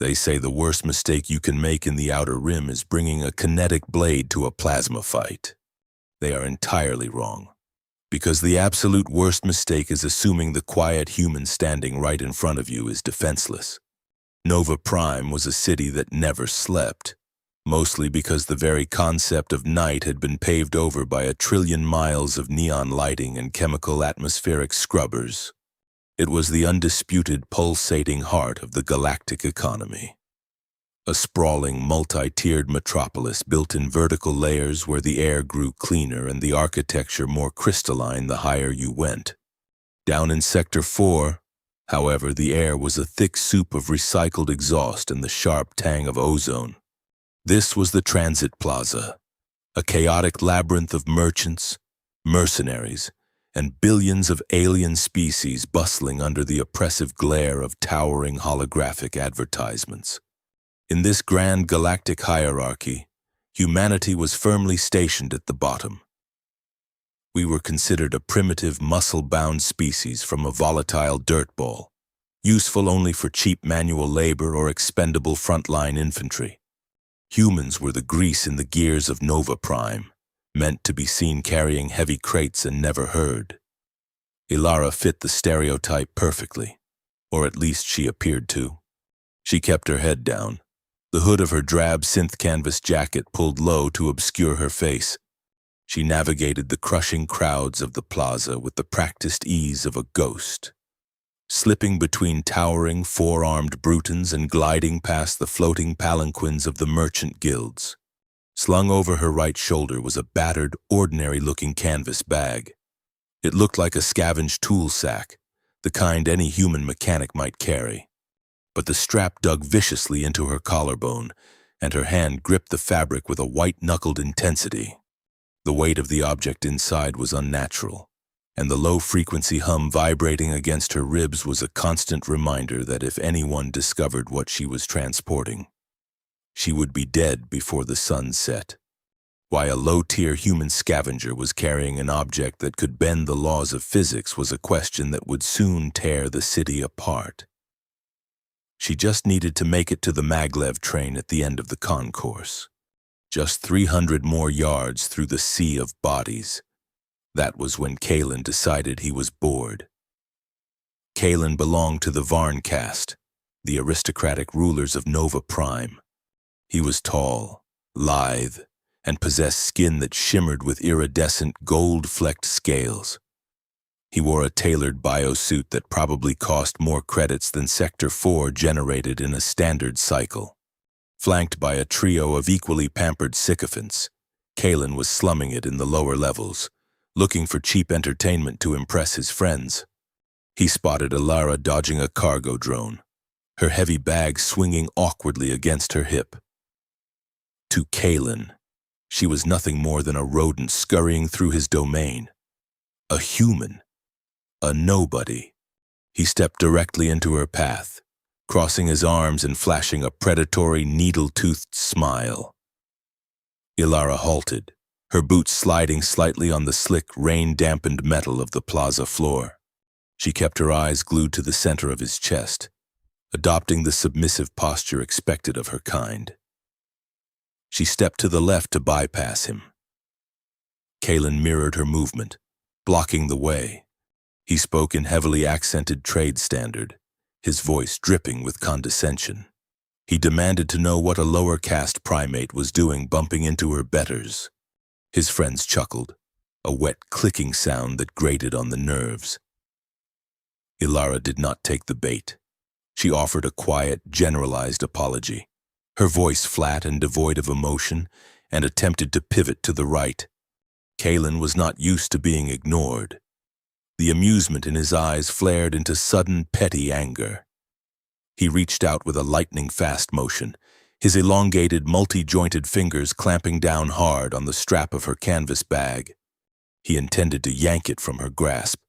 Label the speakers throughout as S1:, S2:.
S1: They say the worst mistake you can make in the Outer Rim is bringing a kinetic blade to a plasma fight. They are entirely wrong. Because the absolute worst mistake is assuming the quiet human standing right in front of you is defenseless. Nova Prime was a city that never slept, mostly because the very concept of night had been paved over by 1 trillion miles of neon lighting and chemical atmospheric scrubbers. It was the undisputed pulsating heart of the galactic economy. A sprawling, multi-tiered metropolis built in vertical layers where the air grew cleaner and the architecture more crystalline the higher you went. Down in Sector 4, however, the air was a thick soup of recycled exhaust and the sharp tang of ozone. This was the Transit Plaza, a chaotic labyrinth of merchants, mercenaries, and billions of alien species bustling under the oppressive glare of towering holographic advertisements. In this grand galactic hierarchy, humanity was firmly stationed at the bottom. We were considered a primitive, muscle-bound species from a volatile dirt ball, useful only for cheap manual labor or expendable frontline infantry. Humans were the grease in the gears of Nova Prime, meant to be seen carrying heavy crates and never heard. Ilara fit the stereotype perfectly, or at least she appeared to. She kept her head down, the hood of her drab synth canvas jacket pulled low to obscure her face. She navigated the crushing crowds of the plaza with the practiced ease of a ghost, slipping between towering, four-armed brutons and gliding past the floating palanquins of the merchant guilds. Slung over her right shoulder was a battered, ordinary-looking canvas bag. It looked like a scavenged tool sack, the kind any human mechanic might carry. But the strap dug viciously into her collarbone, and her hand gripped the fabric with a white-knuckled intensity. The weight of the object inside was unnatural, and the low-frequency hum vibrating against her ribs was a constant reminder that if anyone discovered what she was transporting, she would be dead before the sun set. Why a low-tier human scavenger was carrying an object that could bend the laws of physics was a question that would soon tear the city apart. She just needed to make it to the maglev train at the end of the concourse. Just 300 more yards through the sea of bodies. That was when Kalen decided he was bored. Kalen belonged to the Varn caste, the aristocratic rulers of Nova Prime. He was tall, lithe, and possessed skin that shimmered with iridescent gold-flecked scales. He wore a tailored biosuit that probably cost more credits than Sector 4 generated in a standard cycle. Flanked by a trio of equally pampered sycophants, Kalen was slumming it in the lower levels, looking for cheap entertainment to impress his friends. He spotted Ilara dodging a cargo drone, her heavy bag swinging awkwardly against her hip. To Kalen, she was nothing more than a rodent scurrying through his domain. A human. A nobody. He stepped directly into her path, crossing his arms and flashing a predatory, needle-toothed smile. Ilara halted, her boots sliding slightly on the slick, rain-dampened metal of the plaza floor. She kept her eyes glued to the center of his chest, adopting the submissive posture expected of her kind. She stepped to the left to bypass him. Kalen mirrored her movement, blocking the way. He spoke in heavily accented trade standard, his voice dripping with condescension. He demanded to know what a lower caste primate was doing bumping into her betters. His friends chuckled, a wet clicking sound that grated on the nerves. Ilara did not take the bait. She offered a quiet, generalized apology, her voice flat and devoid of emotion, and attempted to pivot to the right. Kalen was not used to being ignored. The amusement in his eyes flared into sudden, petty anger. He reached out with a lightning-fast motion, his elongated, multi-jointed fingers clamping down hard on the strap of her canvas bag. He intended to yank it from her grasp,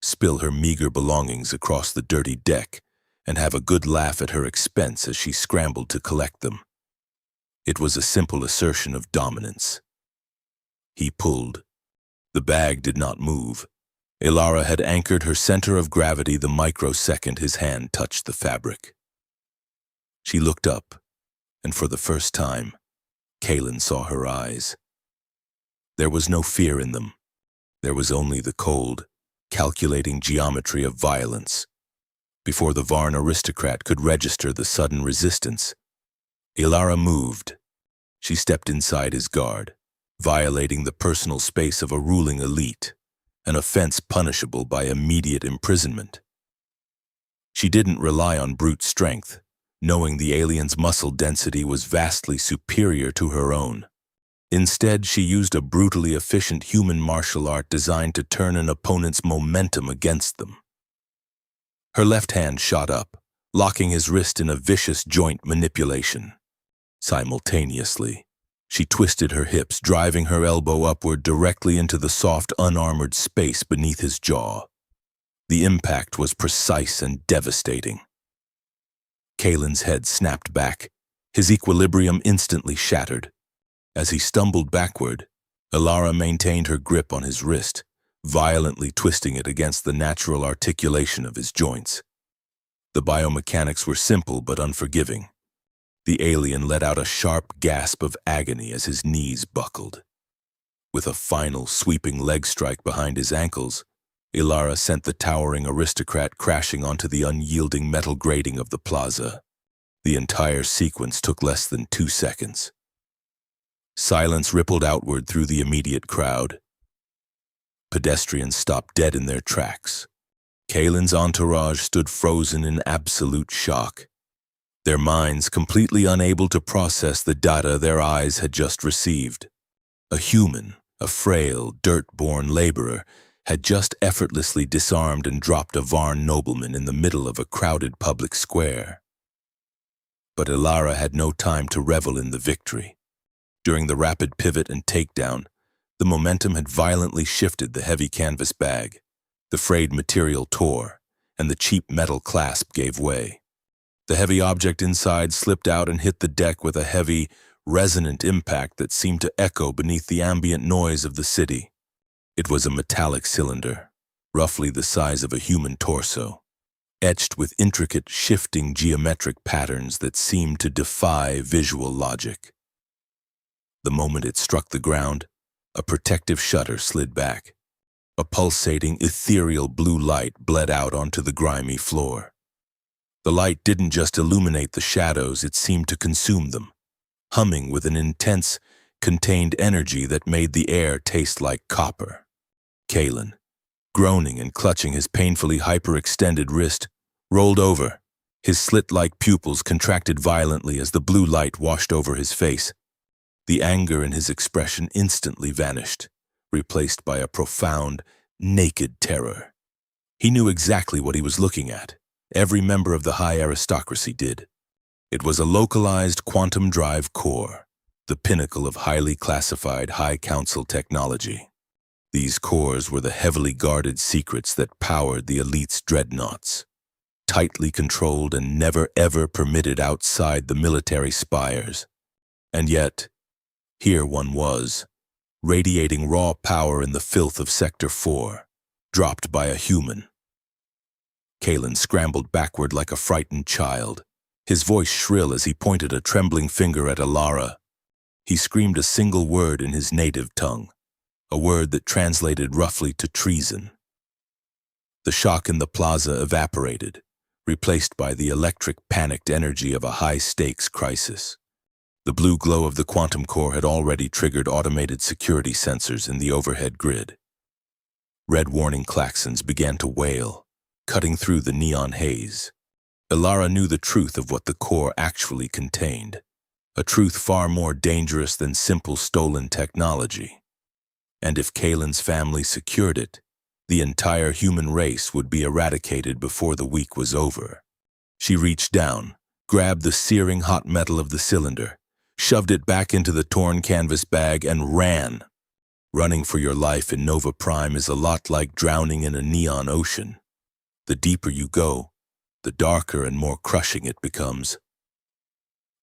S1: spill her meager belongings across the dirty deck, and have a good laugh at her expense as she scrambled to collect them. It was a simple assertion of dominance. He pulled. The bag did not move. Ilara had anchored her center of gravity the microsecond his hand touched the fabric. She looked up, and for the first time, Kaelin saw her eyes. There was no fear in them. There was only the cold, calculating geometry of violence. Before the Varn aristocrat could register the sudden resistance, Ilara moved. She stepped inside his guard, violating the personal space of a ruling elite, an offense punishable by immediate imprisonment. She didn't rely on brute strength, knowing the alien's muscle density was vastly superior to her own. Instead, she used a brutally efficient human martial art designed to turn an opponent's momentum against them. Her left hand shot up, locking his wrist in a vicious joint manipulation. Simultaneously, she twisted her hips, driving her elbow upward directly into the soft, unarmored space beneath his jaw. The impact was precise and devastating. Kaelin's head snapped back, his equilibrium instantly shattered. As he stumbled backward, Ilara maintained her grip on his wrist, violently twisting it against the natural articulation of his joints. The biomechanics were simple but unforgiving. The alien let out a sharp gasp of agony as his knees buckled. With a final sweeping leg strike behind his ankles, Ilara sent the towering aristocrat crashing onto the unyielding metal grating of the plaza. The entire sequence took less than 2 seconds. Silence rippled outward through the immediate crowd. Pedestrians stopped dead in their tracks. Kaelin's entourage stood frozen in absolute shock, their minds completely unable to process the data their eyes had just received. A human, a frail, dirt-born laborer, had just effortlessly disarmed and dropped a Varn nobleman in the middle of a crowded public square. But Ilara had no time to revel in the victory. During the rapid pivot and takedown, the momentum had violently shifted the heavy canvas bag. The frayed material tore, and the cheap metal clasp gave way. The heavy object inside slipped out and hit the deck with a heavy, resonant impact that seemed to echo beneath the ambient noise of the city. It was a metallic cylinder, roughly the size of a human torso, etched with intricate, shifting geometric patterns that seemed to defy visual logic. The moment it struck the ground, a protective shutter slid back. A pulsating, ethereal blue light bled out onto the grimy floor. The light didn't just illuminate the shadows, it seemed to consume them, humming with an intense, contained energy that made the air taste like copper. Kaelin, groaning and clutching his painfully hyperextended wrist, rolled over. His slit-like pupils contracted violently as the blue light washed over his face. The anger in his expression instantly vanished, replaced by a profound, naked terror. He knew exactly what he was looking at. Every member of the high aristocracy did. It was a localized quantum drive core, the pinnacle of highly classified high council technology. These cores were the heavily guarded secrets that powered the elite's dreadnoughts, tightly controlled and never ever permitted outside the military spires. And yet, here one was, radiating raw power in the filth of Sector 4, dropped by a human. Kaelin scrambled backward like a frightened child, his voice shrill as he pointed a trembling finger at Ilara. He screamed a single word in his native tongue, a word that translated roughly to treason. The shock in the plaza evaporated, replaced by the electric, panicked energy of a high-stakes crisis. The blue glow of the quantum core had already triggered automated security sensors in the overhead grid. Red warning klaxons began to wail, cutting through the neon haze. Ilara knew the truth of what the core actually contained, a truth far more dangerous than simple stolen technology. And if Kaelin's family secured it, the entire human race would be eradicated before the week was over. She reached down, grabbed the searing hot metal of the cylinder, shoved it back into the torn canvas bag, and ran. Running for your life in Nova Prime is a lot like drowning in a neon ocean. The deeper you go, the darker and more crushing it becomes.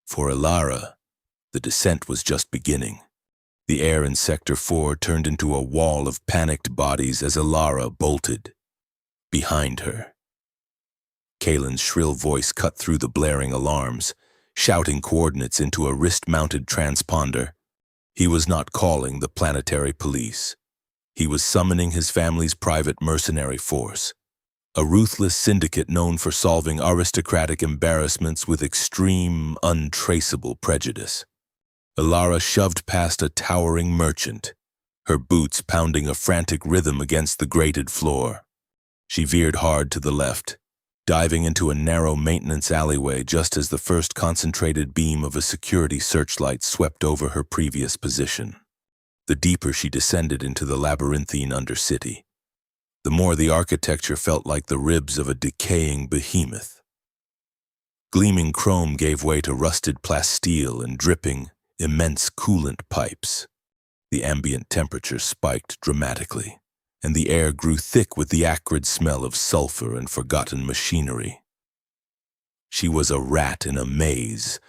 S1: For Ilara, the descent was just beginning. The air in Sector 4 turned into a wall of panicked bodies as Ilara bolted. Behind her, Kaelin's shrill voice cut through the blaring alarms, shouting coordinates into a wrist-mounted transponder. He was not calling the planetary police. He was summoning his family's private mercenary force, a ruthless syndicate known for solving aristocratic embarrassments with extreme, untraceable prejudice. Ilara shoved past a towering merchant, her boots pounding a frantic rhythm against the grated floor. She veered hard to the left, diving into a narrow maintenance alleyway just as the first concentrated beam of a security searchlight swept over her previous position. The deeper she descended into the labyrinthine undercity, the more the architecture felt like the ribs of a decaying behemoth. Gleaming chrome gave way to rusted plasteel and dripping, immense coolant pipes. The ambient temperature spiked dramatically, and the air grew thick with the acrid smell of sulfur and forgotten machinery. She was a rat in a maze,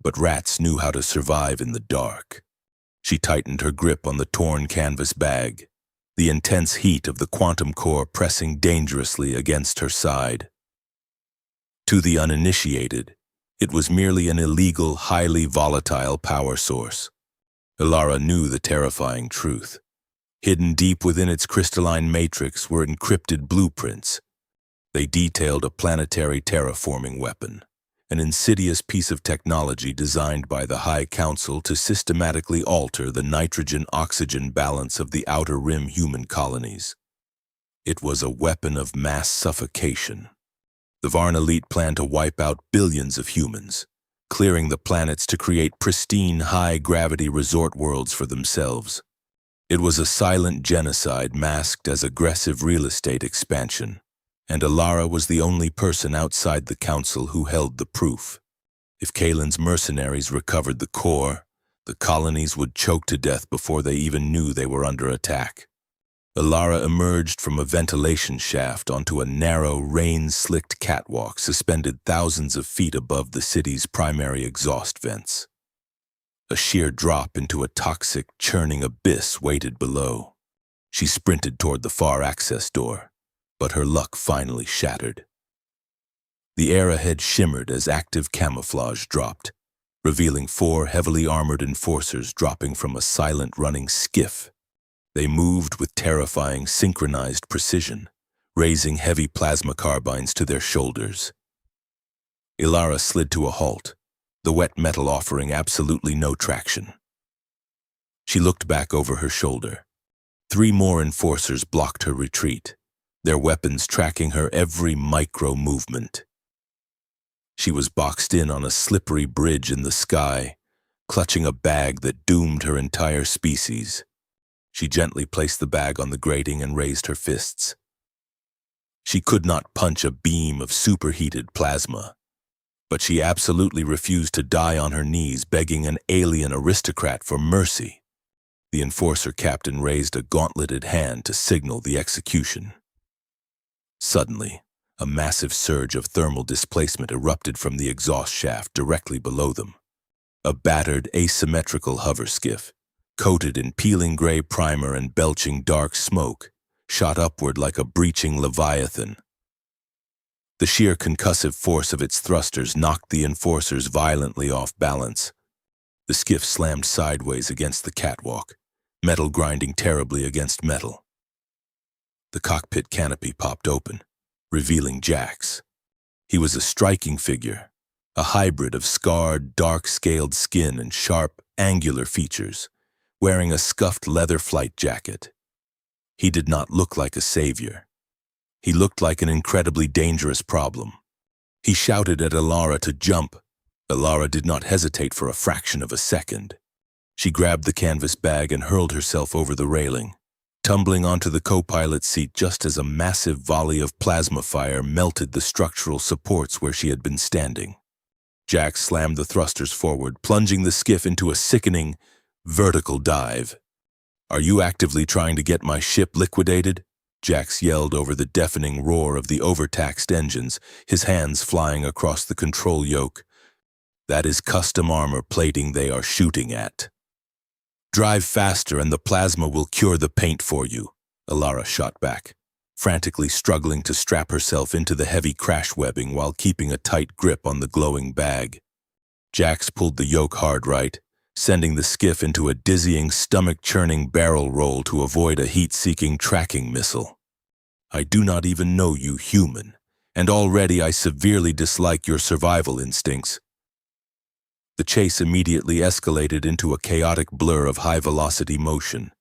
S1: but rats knew how to survive in the dark. She tightened her grip on the torn canvas bag, the intense heat of the quantum core pressing dangerously against her side. To the uninitiated, it was merely an illegal, highly volatile power source. Ilara knew the terrifying truth. Hidden deep within its crystalline matrix were encrypted blueprints. They detailed a planetary terraforming weapon, an insidious piece of technology designed by the High Council to systematically alter the nitrogen-oxygen balance of the outer rim human colonies. It was a weapon of mass suffocation. The Varn elite planned to wipe out billions of humans, clearing the planets to create pristine, high-gravity resort worlds for themselves. It was a silent genocide masked as aggressive real estate expansion, and Ilara was the only person outside the council who held the proof. If Kalen's mercenaries recovered the core, the colonies would choke to death before they even knew they were under attack. Ilara emerged from a ventilation shaft onto a narrow, rain-slicked catwalk suspended thousands of feet above the city's primary exhaust vents. A sheer drop into a toxic, churning abyss waited below. She sprinted toward the far access door, but her luck finally shattered. The air ahead shimmered as active camouflage dropped, revealing 4 heavily armored enforcers dropping from a silent running skiff. They moved with terrifying synchronized precision, raising heavy plasma carbines to their shoulders. Ilara slid to a halt, the wet metal offering absolutely no traction. She looked back over her shoulder. 3 more enforcers blocked her retreat, their weapons tracking her every micro-movement. She was boxed in on a slippery bridge in the sky, clutching a bag that doomed her entire species. She gently placed the bag on the grating and raised her fists. She could not punch a beam of superheated plasma, but she absolutely refused to die on her knees begging an alien aristocrat for mercy. The enforcer captain raised a gauntleted hand to signal the execution. Suddenly, a massive surge of thermal displacement erupted from the exhaust shaft directly below them. A battered, asymmetrical hover skiff, coated in peeling gray primer and belching dark smoke, shot upward like a breaching leviathan. The sheer concussive force of its thrusters knocked the enforcers violently off balance. The skiff slammed sideways against the catwalk, metal grinding terribly against metal. The cockpit canopy popped open, revealing Jax. He was a striking figure, a hybrid of scarred, dark-scaled skin and sharp, angular features, wearing a scuffed leather flight jacket. He did not look like a savior. He looked like an incredibly dangerous problem. He shouted at Ilara to jump. Ilara did not hesitate for a fraction of a second. She grabbed the canvas bag and hurled herself over the railing, tumbling onto the co-pilot seat just as a massive volley of plasma fire melted the structural supports where she had been standing. Jax slammed the thrusters forward, plunging the skiff into a sickening, vertical dive. "Are you actively trying to get my ship liquidated?" Jax yelled over the deafening roar of the overtaxed engines, his hands flying across the control yoke. "That is custom armor plating they are shooting at." "Drive faster and the plasma will cure the paint for you," Ilara shot back, frantically struggling to strap herself into the heavy crash webbing while keeping a tight grip on the glowing bag. Jax pulled the yoke hard right, sending the skiff into a dizzying, stomach-churning barrel roll to avoid a heat-seeking tracking missile. I do not even know you, human, and already I severely dislike your survival instincts. The chase immediately escalated into a chaotic blur of high-velocity motion.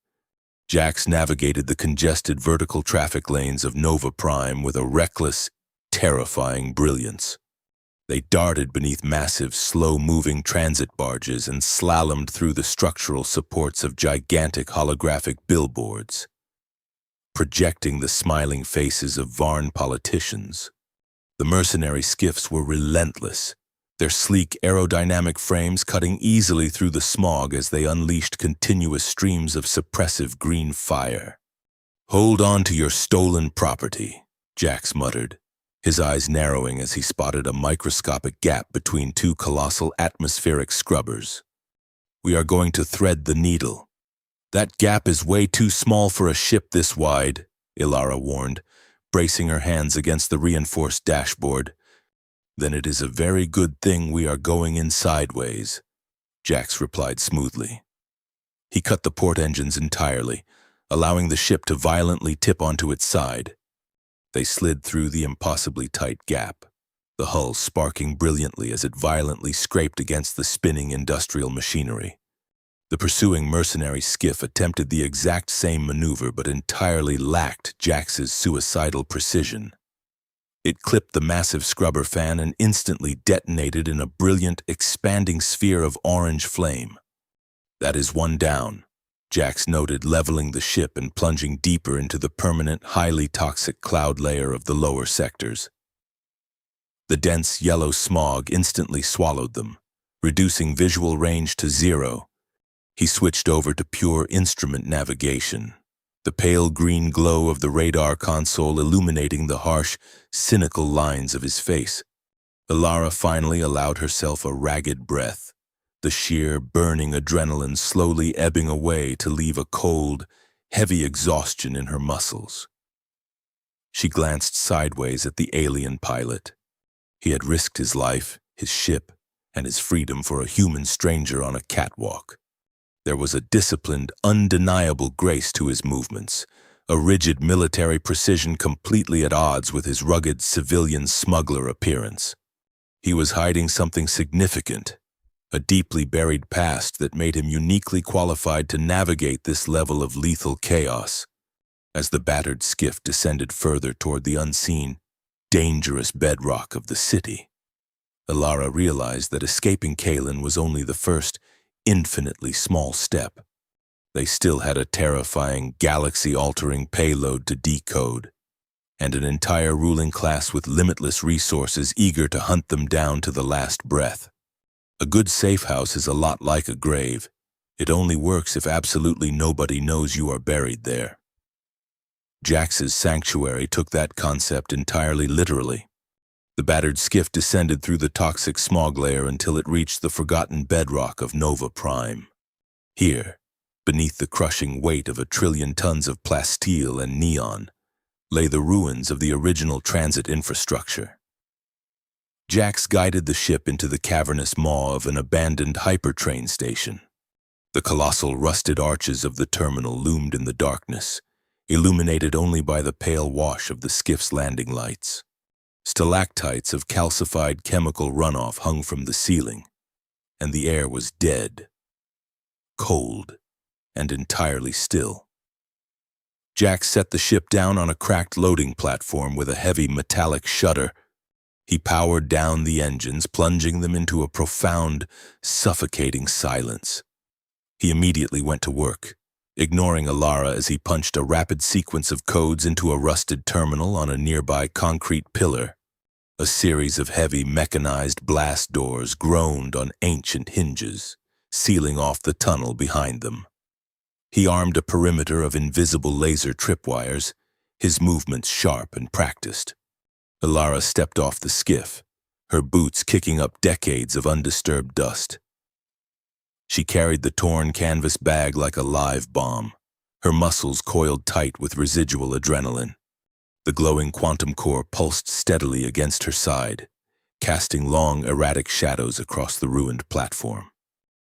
S1: Jax navigated the congested vertical traffic lanes of Nova Prime with a reckless, terrifying brilliance. They darted beneath massive, slow-moving transit barges and slalomed through the structural supports of gigantic holographic billboards, projecting the smiling faces of Varn politicians. The mercenary skiffs were relentless, their sleek aerodynamic frames cutting easily through the smog as they unleashed continuous streams of suppressive green fire. "Hold on to your stolen property," Jax muttered, his eyes narrowing as he spotted a microscopic gap between two colossal atmospheric scrubbers. "We are going to thread the needle." "That gap is way too small for a ship this wide," Ilara warned, bracing her hands against the reinforced dashboard. "Then it is a very good thing we are going in sideways," Jax replied smoothly. He cut the port engines entirely, allowing the ship to violently tip onto its side. They slid through the impossibly tight gap, the hull sparking brilliantly as it violently scraped against the spinning industrial machinery. The pursuing mercenary skiff attempted the exact same maneuver but entirely lacked Jax's suicidal precision. It clipped the massive scrubber fan and instantly detonated in a brilliant, expanding sphere of orange flame. "That is one down," Jax noted, leveling the ship and plunging deeper into the permanent, highly toxic cloud layer of the lower sectors. The dense yellow smog instantly swallowed them, reducing visual range to 0. He switched over to pure instrument navigation, the pale green glow of the radar console illuminating the harsh, cynical lines of his face. Ilara finally allowed herself a ragged breath, the sheer, burning adrenaline slowly ebbing away to leave a cold, heavy exhaustion in her muscles. She glanced sideways at the alien pilot. He had risked his life, his ship, and his freedom for a human stranger on a catwalk. There was a disciplined, undeniable grace to his movements, a rigid military precision completely at odds with his rugged civilian smuggler appearance. He was hiding something significant, a deeply buried past that made him uniquely qualified to navigate this level of lethal chaos. As the battered skiff descended further toward the unseen, dangerous bedrock of the city, Ilara realized that escaping Kalen was only the first, infinitely small step. They still had a terrifying, galaxy-altering payload to decode, and an entire ruling class with limitless resources eager to hunt them down to the last breath. A good safe house is a lot like a grave. It only works if absolutely nobody knows you are buried there. Jax's sanctuary took that concept entirely literally. The battered skiff descended through the toxic smog layer until it reached the forgotten bedrock of Nova Prime. Here, beneath the crushing weight of 1,000,000,000 tons of plasteel and neon, lay the ruins of the original transit infrastructure. Jax guided the ship into the cavernous maw of an abandoned hypertrain station. The colossal rusted arches of the terminal loomed in the darkness, illuminated only by the pale wash of the skiff's landing lights. Stalactites of calcified chemical runoff hung from the ceiling, and the air was dead, cold, and entirely still. Jax set the ship down on a cracked loading platform with a heavy metallic shudder. He powered down the engines, plunging them into a profound, suffocating silence. He immediately went to work, ignoring Ilara as he punched a rapid sequence of codes into a rusted terminal on a nearby concrete pillar. A series of heavy mechanized blast doors groaned on ancient hinges, sealing off the tunnel behind them. He armed a perimeter of invisible laser tripwires, his movements sharp and practiced. Ilara stepped off the skiff, her boots kicking up decades of undisturbed dust. She carried the torn canvas bag like a live bomb, her muscles coiled tight with residual adrenaline. The glowing quantum core pulsed steadily against her side, casting long, erratic shadows across the ruined platform.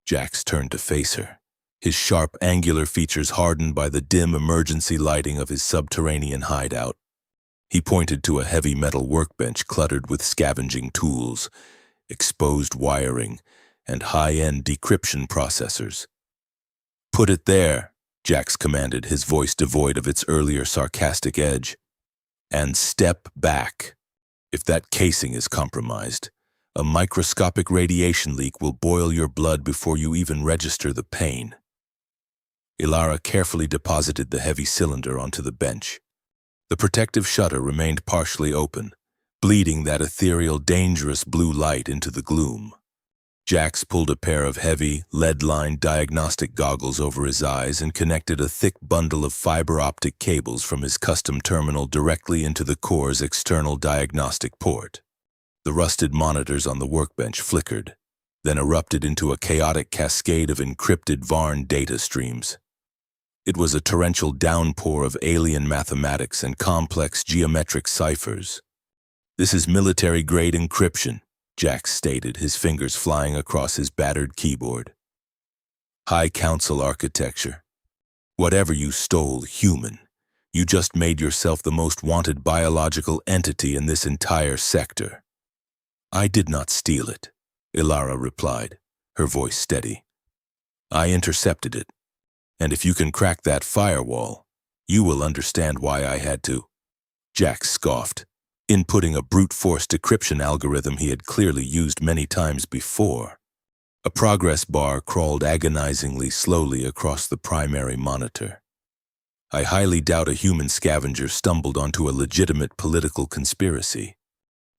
S1: Jax turned to face her, his sharp, angular features hardened by the dim emergency lighting of his subterranean hideout. He pointed to a heavy metal workbench cluttered with scavenging tools, exposed wiring, and high-end decryption processors. "Put it there," Jax commanded, his voice devoid of its earlier sarcastic edge. "And step back. If that casing is compromised, a microscopic radiation leak will boil your blood before you even register the pain." Ilara carefully deposited the heavy cylinder onto the bench. The protective shutter remained partially open, bleeding that ethereal, dangerous blue light into the gloom. Jax pulled a pair of heavy, lead-lined diagnostic goggles over his eyes and connected a thick bundle of fiber-optic cables from his custom terminal directly into the core's external diagnostic port. The rusted monitors on the workbench flickered, then erupted into a chaotic cascade of encrypted Varn data streams. It was a torrential downpour of alien mathematics and complex geometric ciphers. "This is military-grade encryption," Jax stated, his fingers flying across his battered keyboard. "High Council architecture. Whatever you stole, human, you just made yourself the most wanted biological entity in this entire sector." "I did not steal it," Ilara replied, her voice steady. "I intercepted it. And if you can crack that firewall, you will understand why I had to." Jax scoffed, inputting a brute force decryption algorithm he had clearly used many times before. A progress bar crawled agonizingly slowly across the primary monitor. "I highly doubt a human scavenger stumbled onto a legitimate political conspiracy.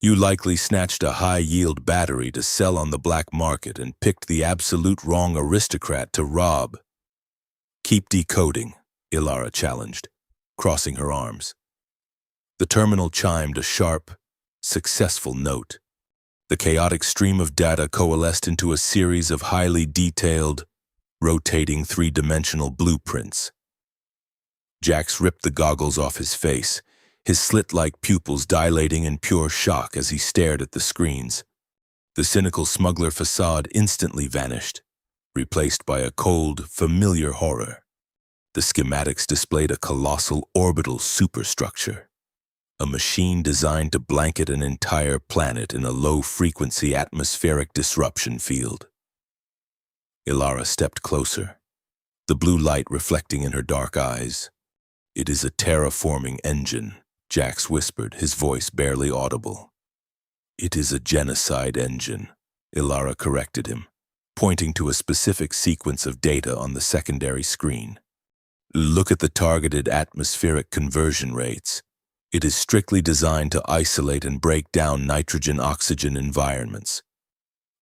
S1: You likely snatched a high-yield battery to sell on the black market and picked the absolute wrong aristocrat to rob." "Keep decoding," Ilara challenged, crossing her arms. The terminal chimed a sharp, successful note. The chaotic stream of data coalesced into a series of highly detailed, rotating three-dimensional blueprints. Jax ripped the goggles off his face, his slit-like pupils dilating in pure shock as he stared at the screens. The cynical smuggler facade instantly vanished, replaced by a cold, familiar horror. The schematics displayed a colossal orbital superstructure, a machine designed to blanket an entire planet in a low-frequency atmospheric disruption field. Ilara stepped closer, the blue light reflecting in her dark eyes. "It is a terraforming engine," Jax whispered, his voice barely audible. "It is a genocide engine," Ilara corrected him, pointing to a specific sequence of data on the secondary screen. "Look at the targeted atmospheric conversion rates. It is strictly designed to isolate and break down nitrogen-oxygen environments.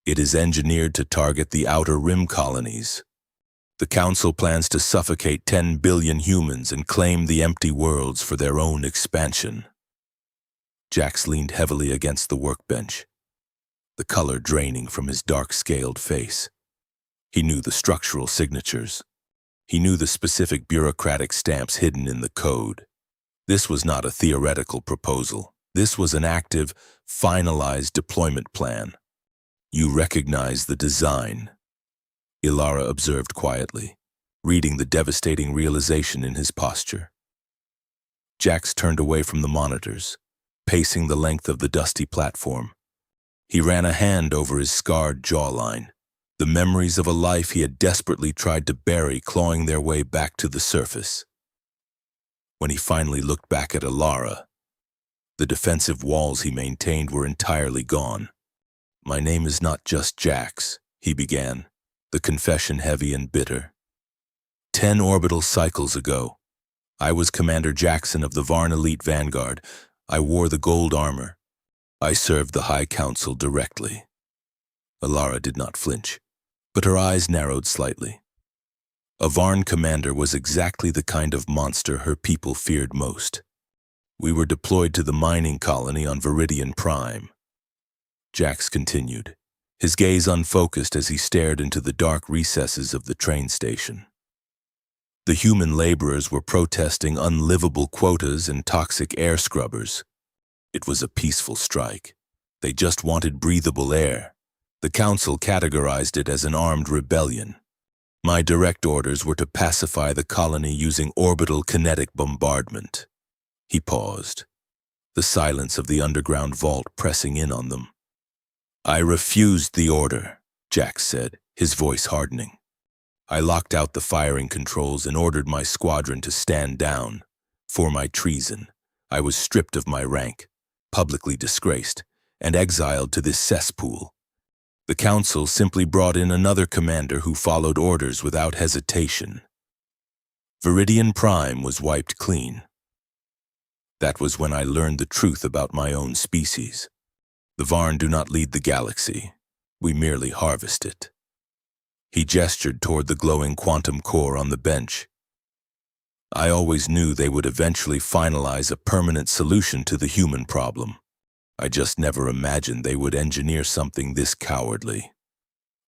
S1: It is engineered to target the outer rim colonies. The Council plans to suffocate 10 billion humans and claim the empty worlds for their own expansion." Jax leaned heavily against the workbench, the color draining from his dark-scaled face. He knew the structural signatures. He knew the specific bureaucratic stamps hidden in the code. This was not a theoretical proposal. This was an active, finalized deployment plan. "You recognize the design," Ilara observed quietly, reading the devastating realization in his posture. Jax turned away from the monitors, pacing the length of the dusty platform. He ran a hand over his scarred jawline, the memories of a life he had desperately tried to bury clawing their way back to the surface. When he finally looked back at Ilara, the defensive walls he maintained were entirely gone. "My name is not just Jax," he began, the confession heavy and bitter. 10 orbital cycles ago, I was Commander Jackson of the Varn Elite Vanguard. I wore the gold armor. I served the High Council directly." Ilara did not flinch, but her eyes narrowed slightly. A Varn commander was exactly the kind of monster her people feared most. "We were deployed to the mining colony on Viridian Prime." Jax continued, his gaze unfocused as he stared into the dark recesses of the train station. The human laborers were protesting unlivable quotas and toxic air scrubbers. It was a peaceful strike. They just wanted breathable air. The council categorized it as an armed rebellion. My direct orders were to pacify the colony using orbital kinetic bombardment. He paused, the silence of the underground vault pressing in on them. I refused the order, Jax said, his voice hardening. I locked out the firing controls and ordered my squadron to stand down. For my treason, I was stripped of my rank, publicly disgraced, and exiled to this cesspool. The council simply brought in another commander who followed orders without hesitation. Viridian Prime was wiped clean. That was when I learned the truth about my own species. The Varn do not lead the galaxy. We merely harvest it. He gestured toward the glowing quantum core on the bench. I always knew they would eventually finalize a permanent solution to the human problem. I just never imagined they would engineer something this cowardly.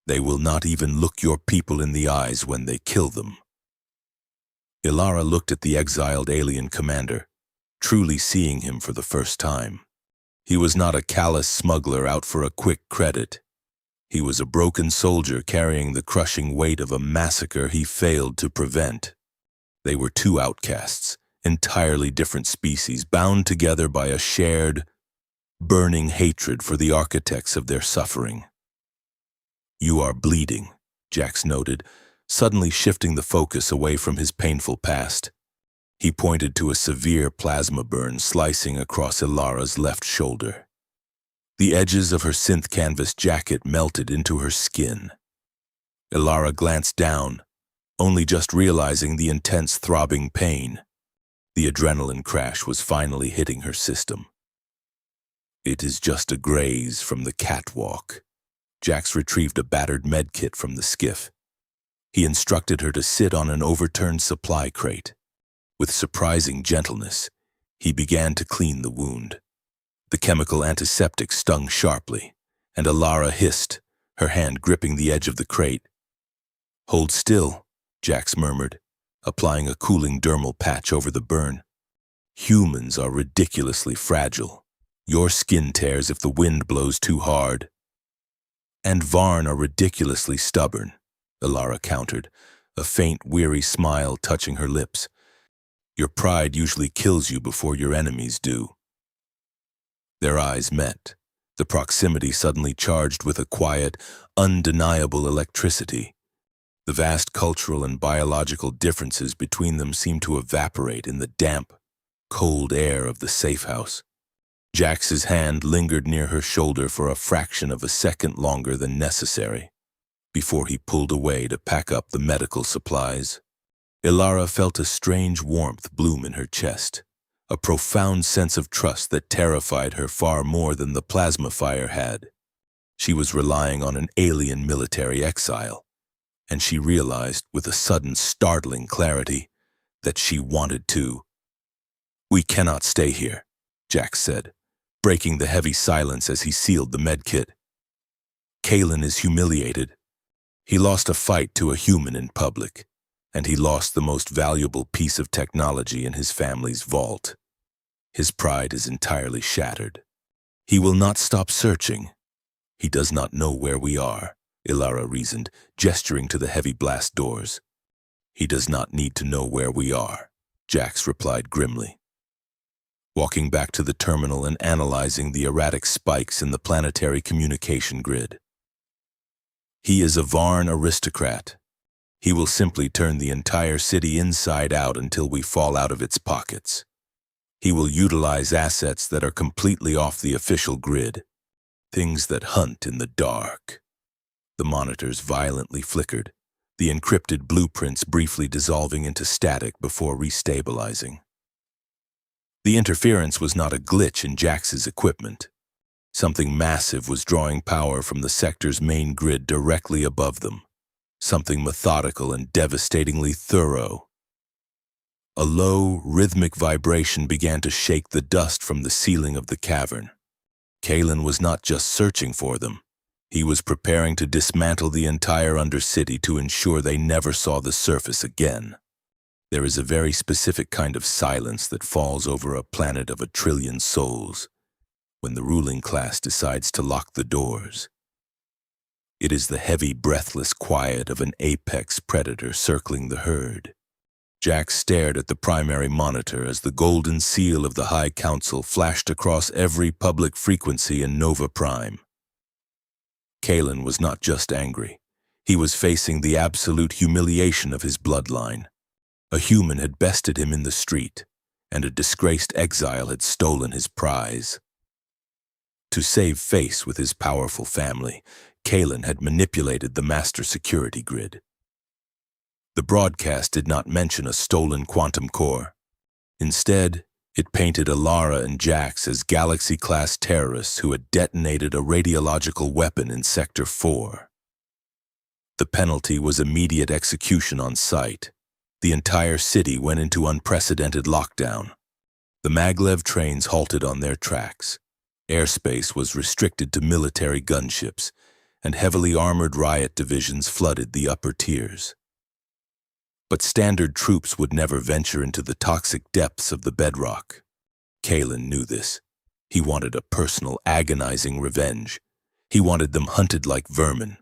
S1: They will not even look your people in the eyes when they kill them. Ilara looked at the exiled alien commander, truly seeing him for the first time. He was not a callous smuggler out for a quick credit. He was a broken soldier carrying the crushing weight of a massacre he failed to prevent. They were two outcasts, entirely different species, bound together by a shared, burning hatred for the architects of their suffering. You are bleeding, Jax noted, suddenly shifting the focus away from his painful past. He pointed to a severe plasma burn slicing across Ilara's left shoulder. The edges of her synth canvas jacket melted into her skin. Ilara glanced down, only just realizing the intense throbbing pain. The adrenaline crash was finally hitting her system. It is just a graze from the catwalk. Jax retrieved a battered medkit from the skiff. He instructed her to sit on an overturned supply crate. With surprising gentleness, he began to clean the wound. The chemical antiseptic stung sharply, and Ilara hissed, her hand gripping the edge of the crate. Hold still, Jax murmured, applying a cooling dermal patch over the burn. Humans are ridiculously fragile. Your skin tears if the wind blows too hard. And Varn are ridiculously stubborn, Ilara countered, a faint, weary smile touching her lips. Your pride usually kills you before your enemies do. Their eyes met, the proximity suddenly charged with a quiet, undeniable electricity. The vast cultural and biological differences between them seemed to evaporate in the damp, cold air of the safe house. Jax's hand lingered near her shoulder for a fraction of a second longer than necessary, before he pulled away to pack up the medical supplies. Ilara felt a strange warmth bloom in her chest, a profound sense of trust that terrified her far more than the plasma fire had. She was relying on an alien military exile, and she realized with a sudden startling clarity that she wanted to. We cannot stay here, Jax said, breaking the heavy silence as he sealed the medkit. Kalen is humiliated. He lost a fight to a human in public, and he lost the most valuable piece of technology in his family's vault. His pride is entirely shattered. He will not stop searching. He does not know where we are, Ilara reasoned, gesturing to the heavy blast doors. He does not need to know where we are, Jax replied grimly. Walking back to the terminal and analyzing the erratic spikes in the planetary communication grid. He is a Varn aristocrat. He will simply turn the entire city inside out until we fall out of its pockets. He will utilize assets that are completely off the official grid, things that hunt in the dark. The monitors violently flickered, the encrypted blueprints briefly dissolving into static before restabilizing. The interference was not a glitch in Jax's equipment. Something massive was drawing power from the sector's main grid directly above them. Something methodical and devastatingly thorough. A low, rhythmic vibration began to shake the dust from the ceiling of the cavern. Kalen was not just searching for them. He was preparing to dismantle the entire undercity to ensure they never saw the surface again. There is a very specific kind of silence that falls over a planet of 1 trillion souls. when the ruling class decides to lock the doors. It is the heavy, breathless quiet of an apex predator circling the herd. Jack stared at the primary monitor as the golden seal of the High Council flashed across every public frequency in Nova Prime. Kalen was not just angry. He was facing the absolute humiliation of his bloodline. A human had bested him in the street, and a disgraced exile had stolen his prize. To save face with his powerful family, Kalen had manipulated the master security grid. The broadcast did not mention a stolen quantum core. Instead, it painted Alara and Jax as Galaxy-class terrorists who had detonated a radiological weapon in Sector 4. The penalty was immediate execution on site. The entire city went into unprecedented lockdown. The maglev trains halted on their tracks. Airspace was restricted to military gunships, and heavily armored riot divisions flooded the upper tiers. But standard troops would never venture into the toxic depths of the bedrock. Kalen knew this. He wanted a personal, agonizing revenge. He wanted them hunted like vermin.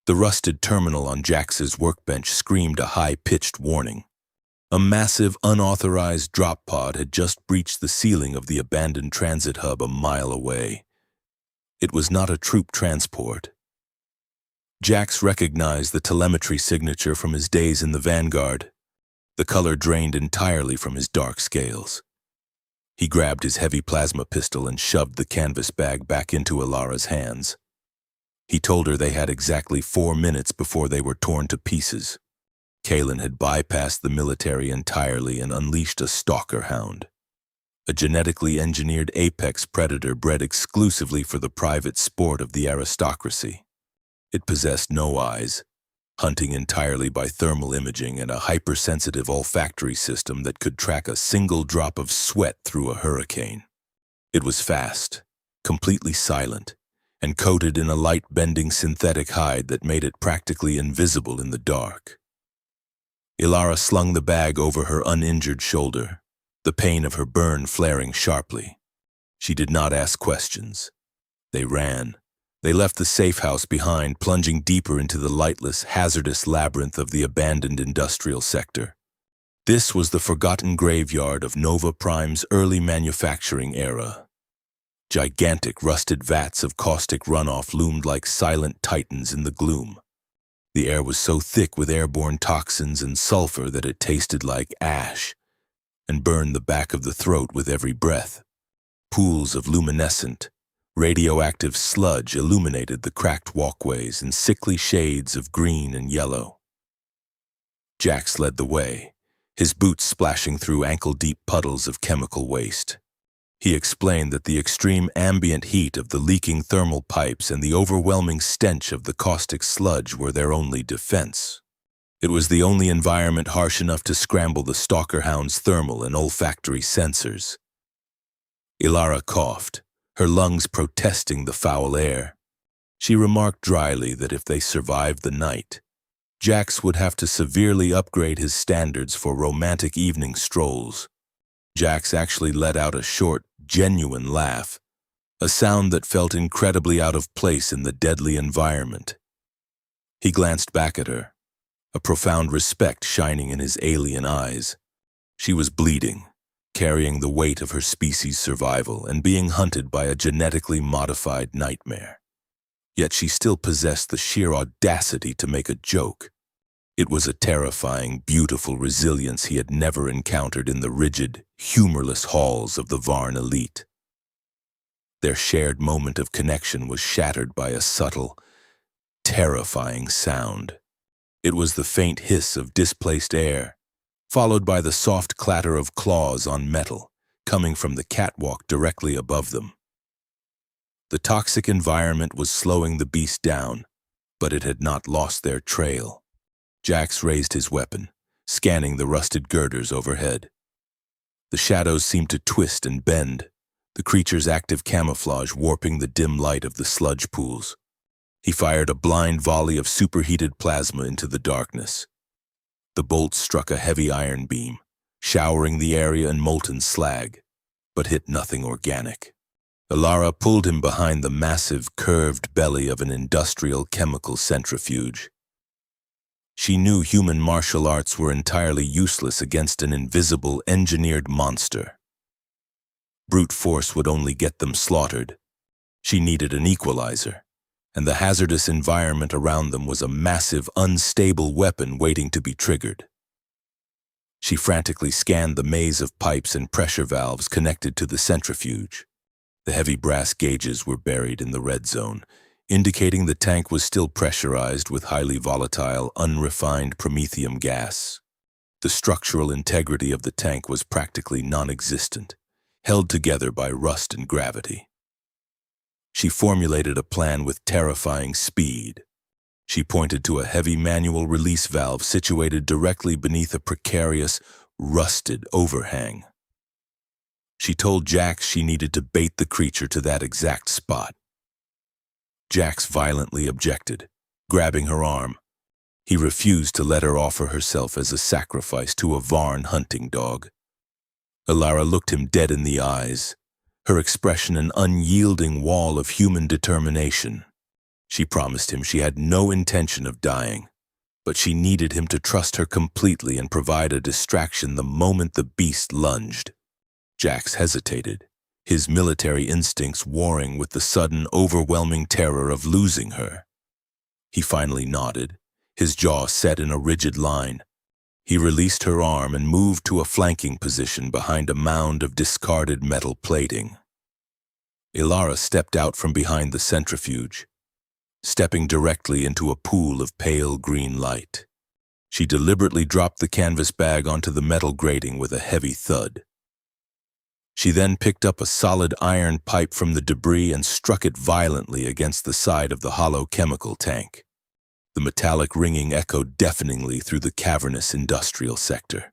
S1: The rusted terminal on Jax's workbench screamed a high-pitched warning. A massive, unauthorized drop pod had just breached the ceiling of the abandoned transit hub a mile away. It was not a troop transport. Jax recognized the telemetry signature from his days in the Vanguard. The color drained entirely from his dark scales. He grabbed his heavy plasma pistol and shoved the canvas bag back into Alara's hands. He told her they had exactly 4 minutes before they were torn to pieces. Kalen had bypassed the military entirely and unleashed a stalker hound. A genetically engineered apex predator bred exclusively for the private sport of the aristocracy. It possessed no eyes, hunting entirely by thermal imaging and a hypersensitive olfactory system that could track a single drop of sweat through a hurricane. It was fast, completely silent, and coated in a light-bending synthetic hide that made it practically invisible in the dark. Alara slung the bag over her uninjured shoulder, the pain of her burn flaring sharply. She did not ask questions. They ran. They left the safe house behind, plunging deeper into the lightless, hazardous labyrinth of the abandoned industrial sector. This was the forgotten graveyard of Nova Prime's early manufacturing era. Gigantic, rusted vats of caustic runoff loomed like silent titans in the gloom. The air was so thick with airborne toxins and sulfur that it tasted like ash and burned the back of the throat with every breath. Pools of luminescent, radioactive sludge illuminated the cracked walkways in sickly shades of green and yellow. Jax led the way, his boots splashing through ankle-deep puddles of chemical waste. He explained that the extreme ambient heat of the leaking thermal pipes and the overwhelming stench of the caustic sludge were their only defense. It was the only environment harsh enough to scramble the stalker hound's thermal and olfactory sensors. Alara coughed, her lungs protesting the foul air. She remarked dryly that if they survived the night, Jax would have to severely upgrade his standards for romantic evening strolls. Jax actually let out a short, genuine laugh, a sound that felt incredibly out of place in the deadly environment. He glanced back at her, a profound respect shining in his alien eyes. She was bleeding, carrying the weight of her species' survival and being hunted by a genetically modified nightmare. Yet she still possessed the sheer audacity to make a joke. It was a terrifying, beautiful resilience he had never encountered in the rigid, humorless halls of the Varn elite. Their shared moment of connection was shattered by a subtle, terrifying sound. It was the faint hiss of displaced air, followed by the soft clatter of claws on metal, coming from the catwalk directly above them. The toxic environment was slowing the beast down, but it had not lost their trail. Jax raised his weapon, scanning the rusted girders overhead. The shadows seemed to twist and bend, the creature's active camouflage warping the dim light of the sludge pools. He fired a blind volley of superheated plasma into the darkness. The bolt struck a heavy iron beam, showering the area in molten slag, but hit nothing organic. Ilara pulled him behind the massive, curved belly of an industrial chemical centrifuge. She knew human martial arts were entirely useless against an invisible, engineered monster. Brute force would only get them slaughtered. She needed an equalizer, and the hazardous environment around them was a massive, unstable weapon waiting to be triggered. She frantically scanned the maze of pipes and pressure valves connected to the centrifuge. The heavy brass gauges were buried in the red zone, indicating the tank was still pressurized with highly volatile, unrefined promethium gas. The structural integrity of the tank was practically non-existent, held together by rust and gravity. She formulated a plan with terrifying speed. She pointed to a heavy manual release valve situated directly beneath a precarious, rusted overhang. She told Jax she needed to bait the creature to that exact spot. Jax violently objected, grabbing her arm. He refused to let her offer herself as a sacrifice to a Varn hunting dog. Ilara looked him dead in the eyes, her expression an unyielding wall of human determination. She promised him she had no intention of dying, but she needed him to trust her completely and provide a distraction the moment the beast lunged. Jax hesitated, his military instincts warring with the sudden, overwhelming terror of losing her. He finally nodded, his jaw set in a rigid line. He released her arm and moved to a flanking position behind a mound of discarded metal plating. Ilara stepped out from behind the centrifuge, stepping directly into a pool of pale green light. She deliberately dropped the canvas bag onto the metal grating with a heavy thud. She then picked up a solid iron pipe from the debris and struck it violently against the side of the hollow chemical tank. The metallic ringing echoed deafeningly through the cavernous industrial sector.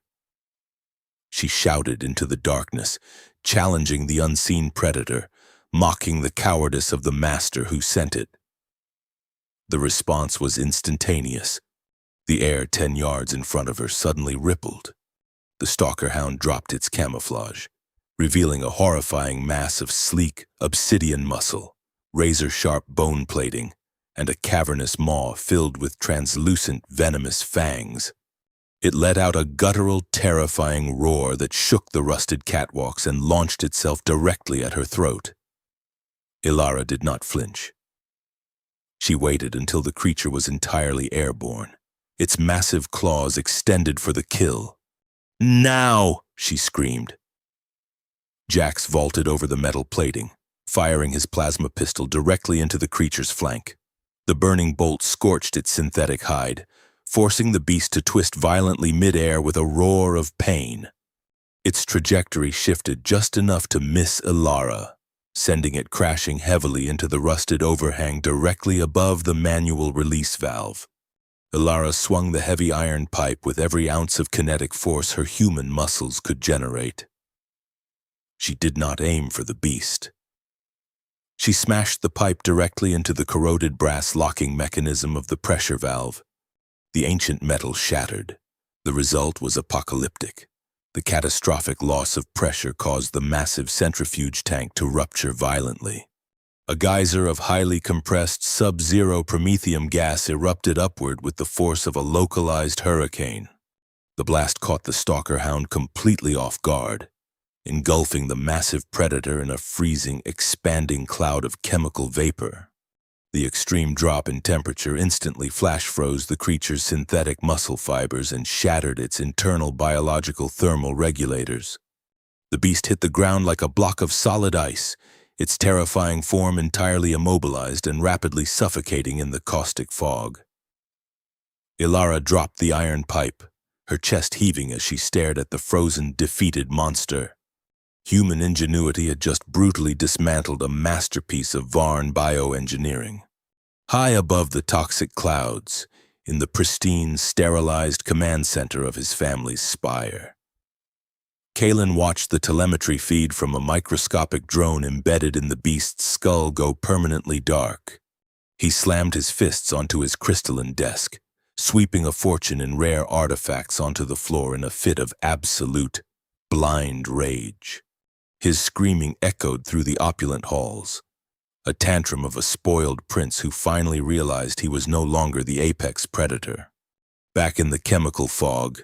S1: She shouted into the darkness, challenging the unseen predator, mocking the cowardice of the master who sent it. The response was instantaneous. The air 10 yards in front of her suddenly rippled. The stalker hound dropped its camouflage, revealing a horrifying mass of sleek, obsidian muscle, razor-sharp bone plating, and a cavernous maw filled with translucent, venomous fangs. It let out a guttural, terrifying roar that shook the rusted catwalks and launched itself directly at her throat. Ilara did not flinch. She waited until the creature was entirely airborne, its massive claws extended for the kill. "Now!" she screamed. Jax vaulted over the metal plating, firing his plasma pistol directly into the creature's flank. The burning bolt scorched its synthetic hide, forcing the beast to twist violently mid-air with a roar of pain. Its trajectory shifted just enough to miss Ilara, sending it crashing heavily into the rusted overhang directly above the manual release valve. Ilara swung the heavy iron pipe with every ounce of kinetic force her human muscles could generate. She did not aim for the beast. She smashed the pipe directly into the corroded brass locking mechanism of the pressure valve. The ancient metal shattered. The result was apocalyptic. The catastrophic loss of pressure caused the massive centrifuge tank to rupture violently. A geyser of highly compressed sub-zero promethium gas erupted upward with the force of a localized hurricane. The blast caught the stalker hound completely off guard, engulfing the massive predator in a freezing, expanding cloud of chemical vapor. The extreme drop in temperature instantly flash-froze the creature's synthetic muscle fibers and shattered its internal biological thermal regulators. The beast hit the ground like a block of solid ice, its terrifying form entirely immobilized and rapidly suffocating in the caustic fog. Ilara dropped the iron pipe, her chest heaving as she stared at the frozen, defeated monster. Human ingenuity had just brutally dismantled a masterpiece of Varn bioengineering. High above the toxic clouds, in the pristine, sterilized command center of his family's spire. Kalen watched the telemetry feed from a microscopic drone embedded in the beast's skull go permanently dark. He slammed his fists onto his crystalline desk, sweeping a fortune in rare artifacts onto the floor in a fit of absolute, blind rage. His screaming echoed through the opulent halls, a tantrum of a spoiled prince who finally realized he was no longer the apex predator. Back in the chemical fog,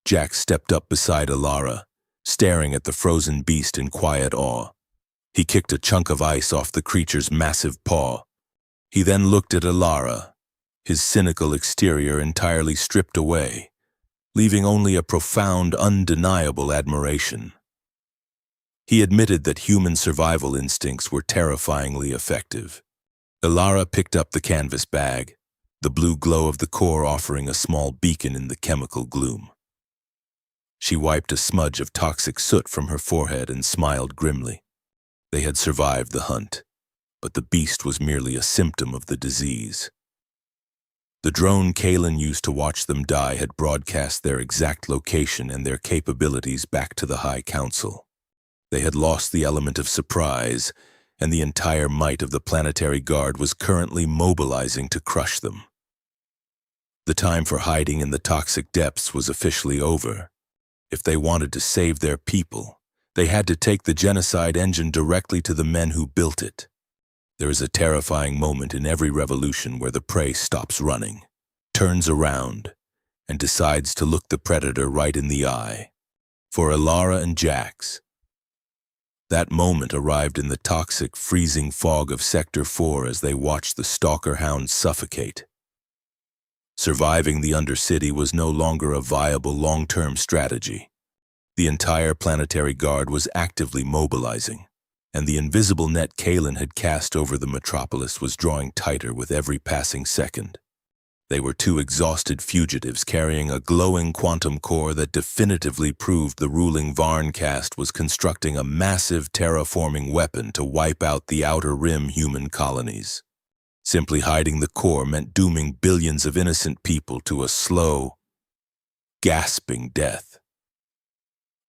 S1: Jack stepped up beside Alara, staring at the frozen beast in quiet awe. He kicked a chunk of ice off the creature's massive paw. He then looked at Alara, his cynical exterior entirely stripped away, leaving only a profound, undeniable admiration. He admitted that human survival instincts were terrifyingly effective. Alara picked up the canvas bag, the blue glow of the core offering a small beacon in the chemical gloom. She wiped a smudge of toxic soot from her forehead and smiled grimly. They had survived the hunt, but the beast was merely a symptom of the disease. The drone Kalen used to watch them die had broadcast their exact location and their capabilities back to the High Council. They had lost the element of surprise, and the entire might of the Planetary Guard was currently mobilizing to crush them. The time for hiding in the toxic depths was officially over. If they wanted to save their people, they had to take the genocide engine directly to the men who built it. There is a terrifying moment in every revolution where the prey stops running, turns around, and decides to look the predator right in the eye. For Alara and Jax, that moment arrived in the toxic, freezing fog of Sector 4 as they watched the stalker hounds suffocate. Surviving the undercity was no longer a viable long-term strategy. The entire Planetary Guard was actively mobilizing, and the invisible net Kalen had cast over the metropolis was drawing tighter with every passing second. They were two exhausted fugitives carrying a glowing quantum core that definitively proved the ruling Varn caste was constructing a massive terraforming weapon to wipe out the Outer Rim human colonies. Simply hiding the core meant dooming billions of innocent people to a slow, gasping death.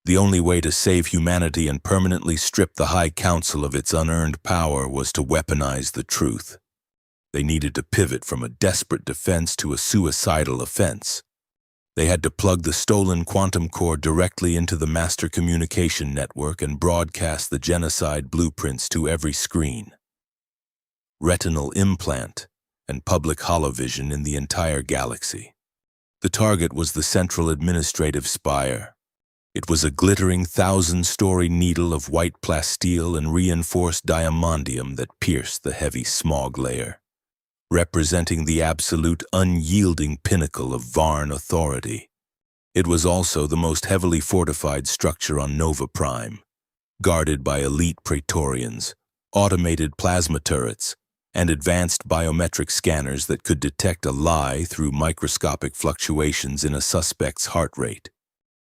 S1: The only way to save humanity and permanently strip the High Council of its unearned power was to weaponize the truth. They needed to pivot from a desperate defense to a suicidal offense. They had to plug the stolen quantum core directly into the master communication network and broadcast the genocide blueprints to every screen. Retinal implant and public holovision in the entire galaxy. The target was the central administrative spire. It was a glittering 1,000-story needle of white plasteel and reinforced diamondium that pierced the heavy smog layer, representing the absolute unyielding pinnacle of Varn authority. It was also the most heavily fortified structure on Nova Prime, guarded by elite Praetorians, automated plasma turrets, and advanced biometric scanners that could detect a lie through microscopic fluctuations in a suspect's heart rate.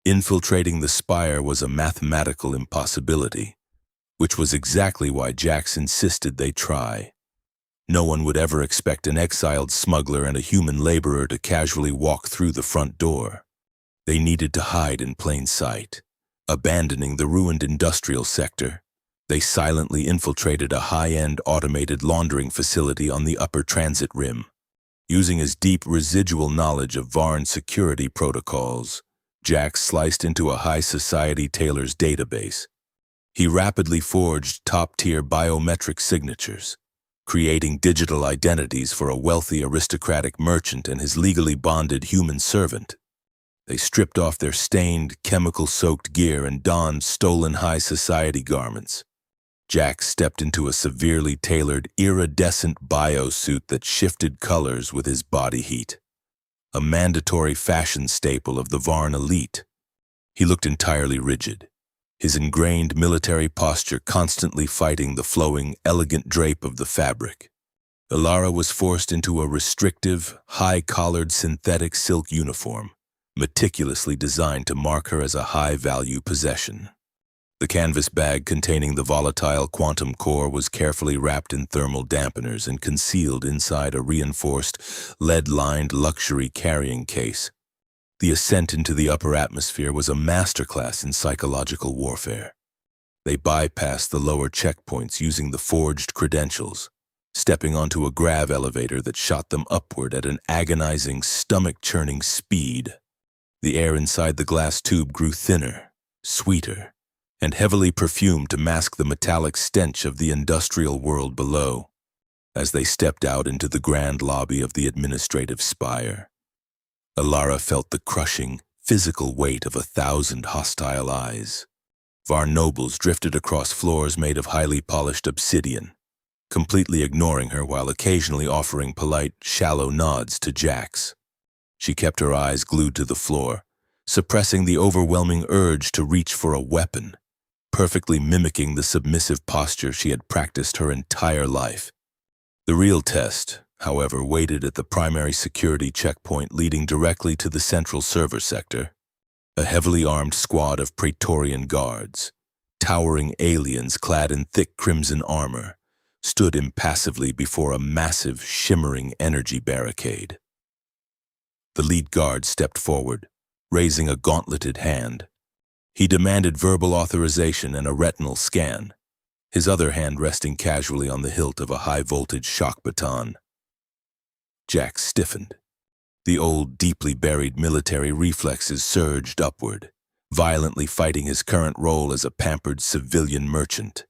S1: Infiltrating the spire was a mathematical impossibility, which was exactly why Jax insisted they try. No one would ever expect an exiled smuggler and a human laborer to casually walk through the front door. They needed to hide in plain sight. Abandoning the ruined industrial sector, they silently infiltrated a high-end automated laundering facility on the upper transit rim. Using his deep residual knowledge of Varn security protocols, Jax sliced into a high society tailor's database. He rapidly forged top-tier biometric signatures, creating digital identities for a wealthy aristocratic merchant and his legally bonded human servant. They stripped off their stained, chemical-soaked gear and donned stolen high society garments. Jax stepped into a severely tailored, iridescent biosuit that shifted colors with his body heat, a mandatory fashion staple of the Varn elite. He looked entirely rigid, his ingrained military posture constantly fighting the flowing, elegant drape of the fabric. Alara was forced into a restrictive, high-collared synthetic silk uniform, meticulously designed to mark her as a high-value possession. The canvas bag containing the volatile quantum core was carefully wrapped in thermal dampeners and concealed inside a reinforced, lead-lined luxury carrying case. The ascent into the upper atmosphere was a masterclass in psychological warfare. They bypassed the lower checkpoints using the forged credentials, stepping onto a grav elevator that shot them upward at an agonizing, stomach-churning speed. The air inside the glass tube grew thinner, sweeter, and heavily perfumed to mask the metallic stench of the industrial world below. As they stepped out into the grand lobby of the administrative spire, Alara felt the crushing, physical weight of 1,000 hostile eyes. Var nobles drifted across floors made of highly polished obsidian, completely ignoring her while occasionally offering polite, shallow nods to Jax. She kept her eyes glued to the floor, suppressing the overwhelming urge to reach for a weapon, perfectly mimicking the submissive posture she had practiced her entire life. The real test, however, waited at the primary security checkpoint leading directly to the central server sector. A heavily armed squad of Praetorian guards, towering aliens clad in thick crimson armor, stood impassively before a massive, shimmering energy barricade. The lead guard stepped forward, raising a gauntleted hand. He demanded verbal authorization and a retinal scan, his other hand resting casually on the hilt of a high-voltage shock baton. Jax stiffened. The old, deeply buried military reflexes surged upward, violently fighting his current role as a pampered civilian merchant.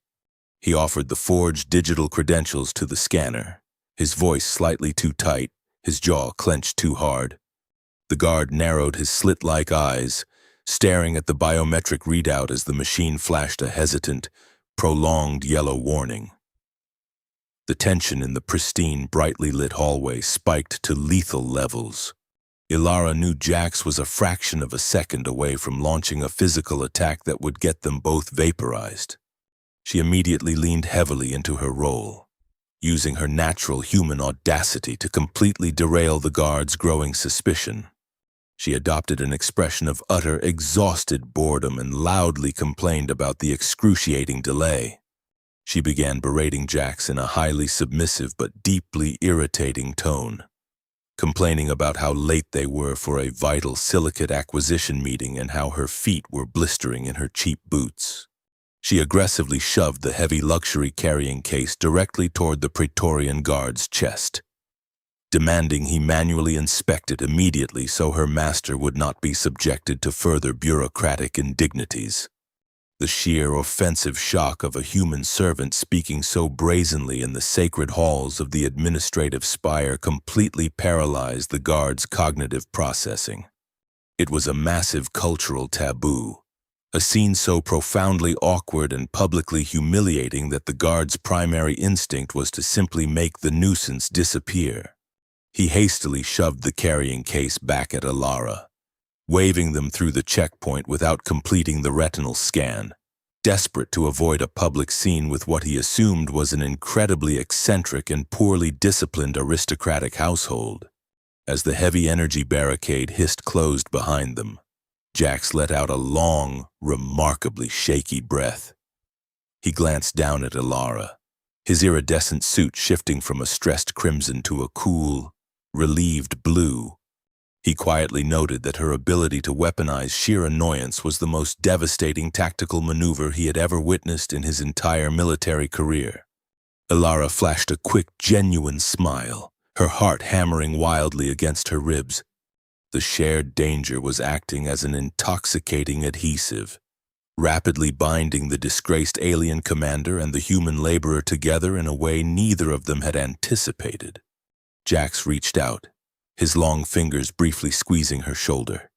S1: He offered the forged digital credentials to the scanner, his voice slightly too tight, his jaw clenched too hard. The guard narrowed his slit-like eyes, staring at the biometric readout as the machine flashed a hesitant, prolonged yellow warning. The tension in the pristine, brightly lit hallway spiked to lethal levels. Alara knew Jax was a fraction of a second away from launching a physical attack that would get them both vaporized. She immediately leaned heavily into her role, using her natural human audacity to completely derail the guard's growing suspicion. She adopted an expression of utter, exhausted boredom and loudly complained about the excruciating delay. She began berating Jax in a highly submissive but deeply irritating tone, complaining about how late they were for a vital silicate acquisition meeting and how her feet were blistering in her cheap boots. She aggressively shoved the heavy luxury carrying case directly toward the Praetorian guard's chest, demanding he manually inspect it immediately so her master would not be subjected to further bureaucratic indignities. The sheer offensive shock of a human servant speaking so brazenly in the sacred halls of the administrative spire completely paralyzed the guard's cognitive processing. It was a massive cultural taboo, a scene so profoundly awkward and publicly humiliating that the guard's primary instinct was to simply make the nuisance disappear. He hastily shoved the carrying case back at Alara, waving them through the checkpoint without completing the retinal scan, desperate to avoid a public scene with what he assumed was an incredibly eccentric and poorly disciplined aristocratic household. As the heavy energy barricade hissed closed behind them, Jax let out a long, remarkably shaky breath. He glanced down at Alara, his iridescent suit shifting from a stressed crimson to a cool, relieved blue. He quietly noted that her ability to weaponize sheer annoyance was the most devastating tactical maneuver he had ever witnessed in his entire military career. Alara flashed a quick, genuine smile, her heart hammering wildly against her ribs. The shared danger was acting as an intoxicating adhesive, rapidly binding the disgraced alien commander and the human laborer together in a way neither of them had anticipated. Jax reached out, his long fingers briefly squeezing her shoulder.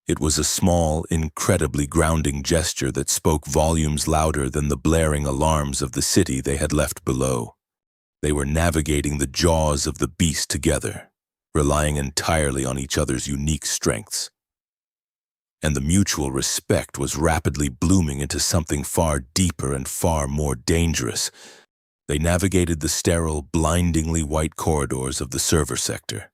S1: It was a small, incredibly grounding gesture that spoke volumes louder than the blaring alarms of the city they had left below. They were navigating the jaws of the beast together, relying entirely on each other's unique strengths. And the mutual respect was rapidly blooming into something far deeper and far more dangerous. They navigated the sterile, blindingly white corridors of the server sector,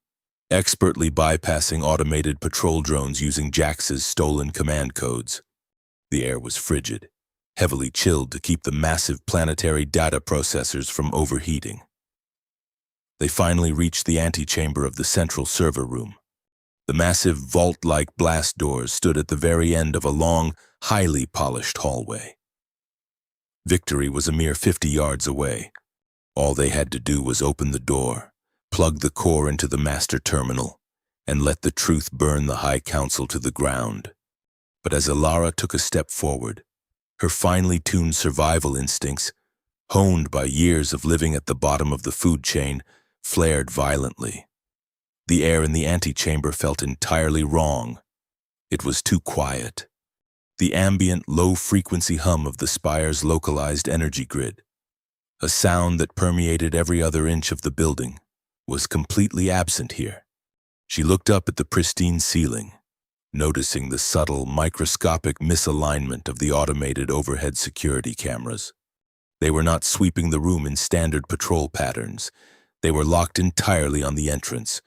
S1: expertly bypassing automated patrol drones using Jax's stolen command codes. The air was frigid, heavily chilled to keep the massive planetary data processors from overheating. They finally reached the antechamber of the central server room. The massive vault-like blast doors stood at the very end of a long, highly polished hallway. Victory was a mere 50 yards away. All they had to do was open the door, plug the core into the master terminal, and let the truth burn the High Council to the ground. But as Alara took a step forward, Her finely tuned survival instincts, honed by years of living at the bottom of the food chain, flared violently. The air in the antechamber felt entirely wrong. It was too quiet. The ambient, low-frequency hum of the spire's localized energy grid, a sound that permeated every other inch of the building, was completely absent here. She looked up at the pristine ceiling, noticing the subtle, microscopic misalignment of the automated overhead security cameras. They were not sweeping the room in standard patrol patterns. They were locked entirely on the entrance,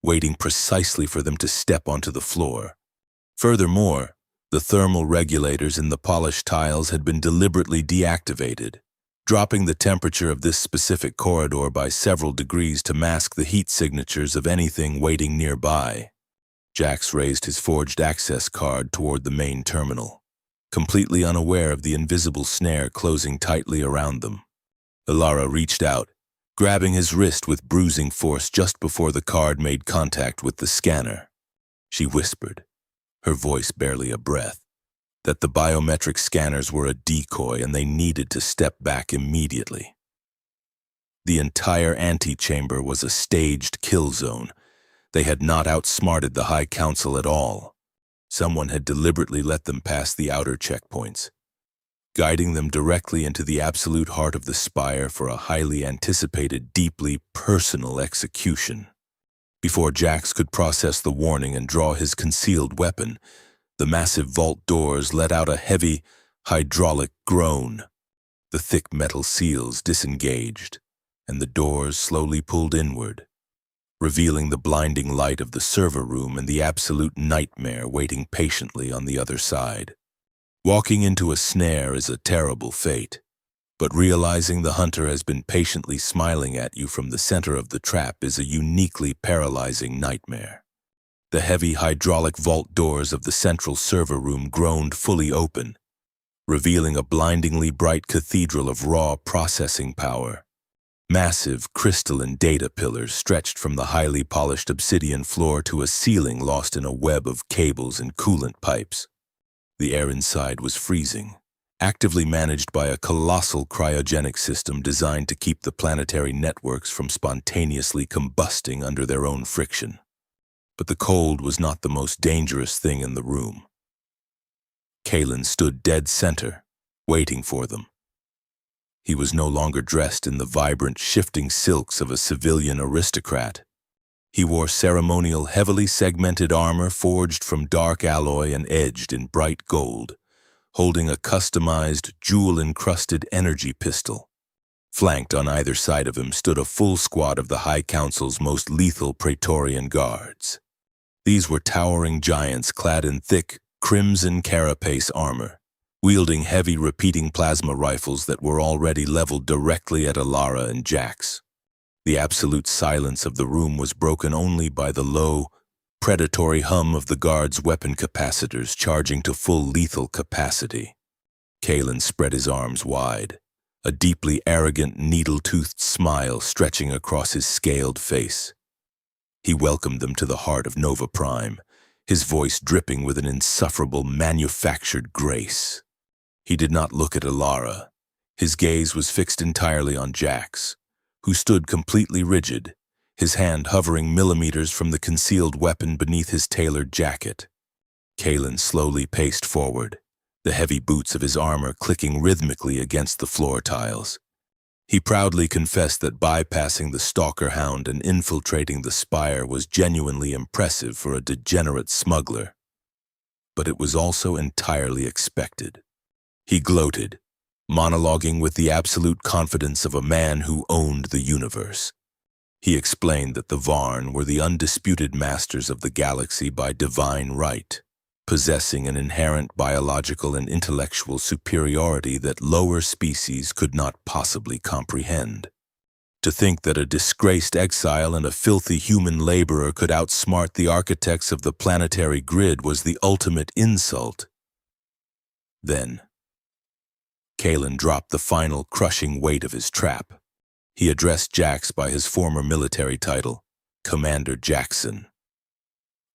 S1: waiting precisely for them to step onto the floor. Furthermore, the thermal regulators in the polished tiles had been deliberately deactivated, dropping the temperature of this specific corridor by several degrees to mask the heat signatures of anything waiting nearby. Jax raised his forged access card toward the main terminal, completely unaware of the invisible snare closing tightly around them. Ilara reached out, grabbing his wrist with bruising force just before the card made contact with the scanner. She whispered, her voice barely a breath, that the biometric scanners were a decoy and they needed to step back immediately. The entire antechamber was a staged kill zone. They had not outsmarted the High Council at all. Someone had deliberately let them pass the outer checkpoints, guiding them directly into the absolute heart of the spire for a highly anticipated, deeply personal execution. Before Jax could process the warning and draw his concealed weapon, the massive vault doors let out a heavy, hydraulic groan. The thick metal seals disengaged, and the doors slowly pulled inward, revealing the blinding light of the server room and the absolute nightmare waiting patiently on the other side. Walking into a snare is a terrible fate, but realizing the hunter has been patiently smiling at you from the center of the trap is a uniquely paralyzing nightmare. The heavy hydraulic vault doors of the central server room groaned fully open, revealing a blindingly bright cathedral of raw processing power. Massive crystalline data pillars stretched from the highly polished obsidian floor to a ceiling lost in a web of cables and coolant pipes. The air inside was freezing, actively managed by a colossal cryogenic system designed to keep the planetary networks from spontaneously combusting under their own friction. But the cold was not the most dangerous thing in the room. Kalen stood dead center, waiting for them. He was no longer dressed in the vibrant, shifting silks of a civilian aristocrat. He wore ceremonial, heavily segmented armor forged from dark alloy and edged in bright gold, holding a customized, jewel-encrusted energy pistol. Flanked on either side of him stood a full squad of the High Council's most lethal Praetorian guards. These were towering giants clad in thick, crimson carapace armor, wielding heavy repeating plasma rifles that were already leveled directly at Ilara and Jax. The absolute silence of the room was broken only by the low, predatory hum of the guards' weapon capacitors charging to full lethal capacity. Kalen spread his arms wide, a deeply arrogant, needle-toothed smile stretching across his scaled face. He welcomed them to the heart of Nova Prime, his voice dripping with an insufferable, manufactured grace. He did not look at Ilara. His gaze was fixed entirely on Jax, who stood completely rigid, his hand hovering millimeters from the concealed weapon beneath his tailored jacket. Kalen slowly paced forward, the heavy boots of his armor clicking rhythmically against the floor tiles. He proudly confessed that bypassing the stalker hound and infiltrating the spire was genuinely impressive for a degenerate smuggler. But it was also entirely expected. He gloated, monologuing with the absolute confidence of a man who owned the universe. He explained that the Varn were the undisputed masters of the galaxy by divine right, possessing an inherent biological and intellectual superiority that lower species could not possibly comprehend. To think that a disgraced exile and a filthy human laborer could outsmart the architects of the planetary grid was the ultimate insult. Then, Kalen dropped the final crushing weight of his trap. He addressed Jax by his former military title, Commander Jackson.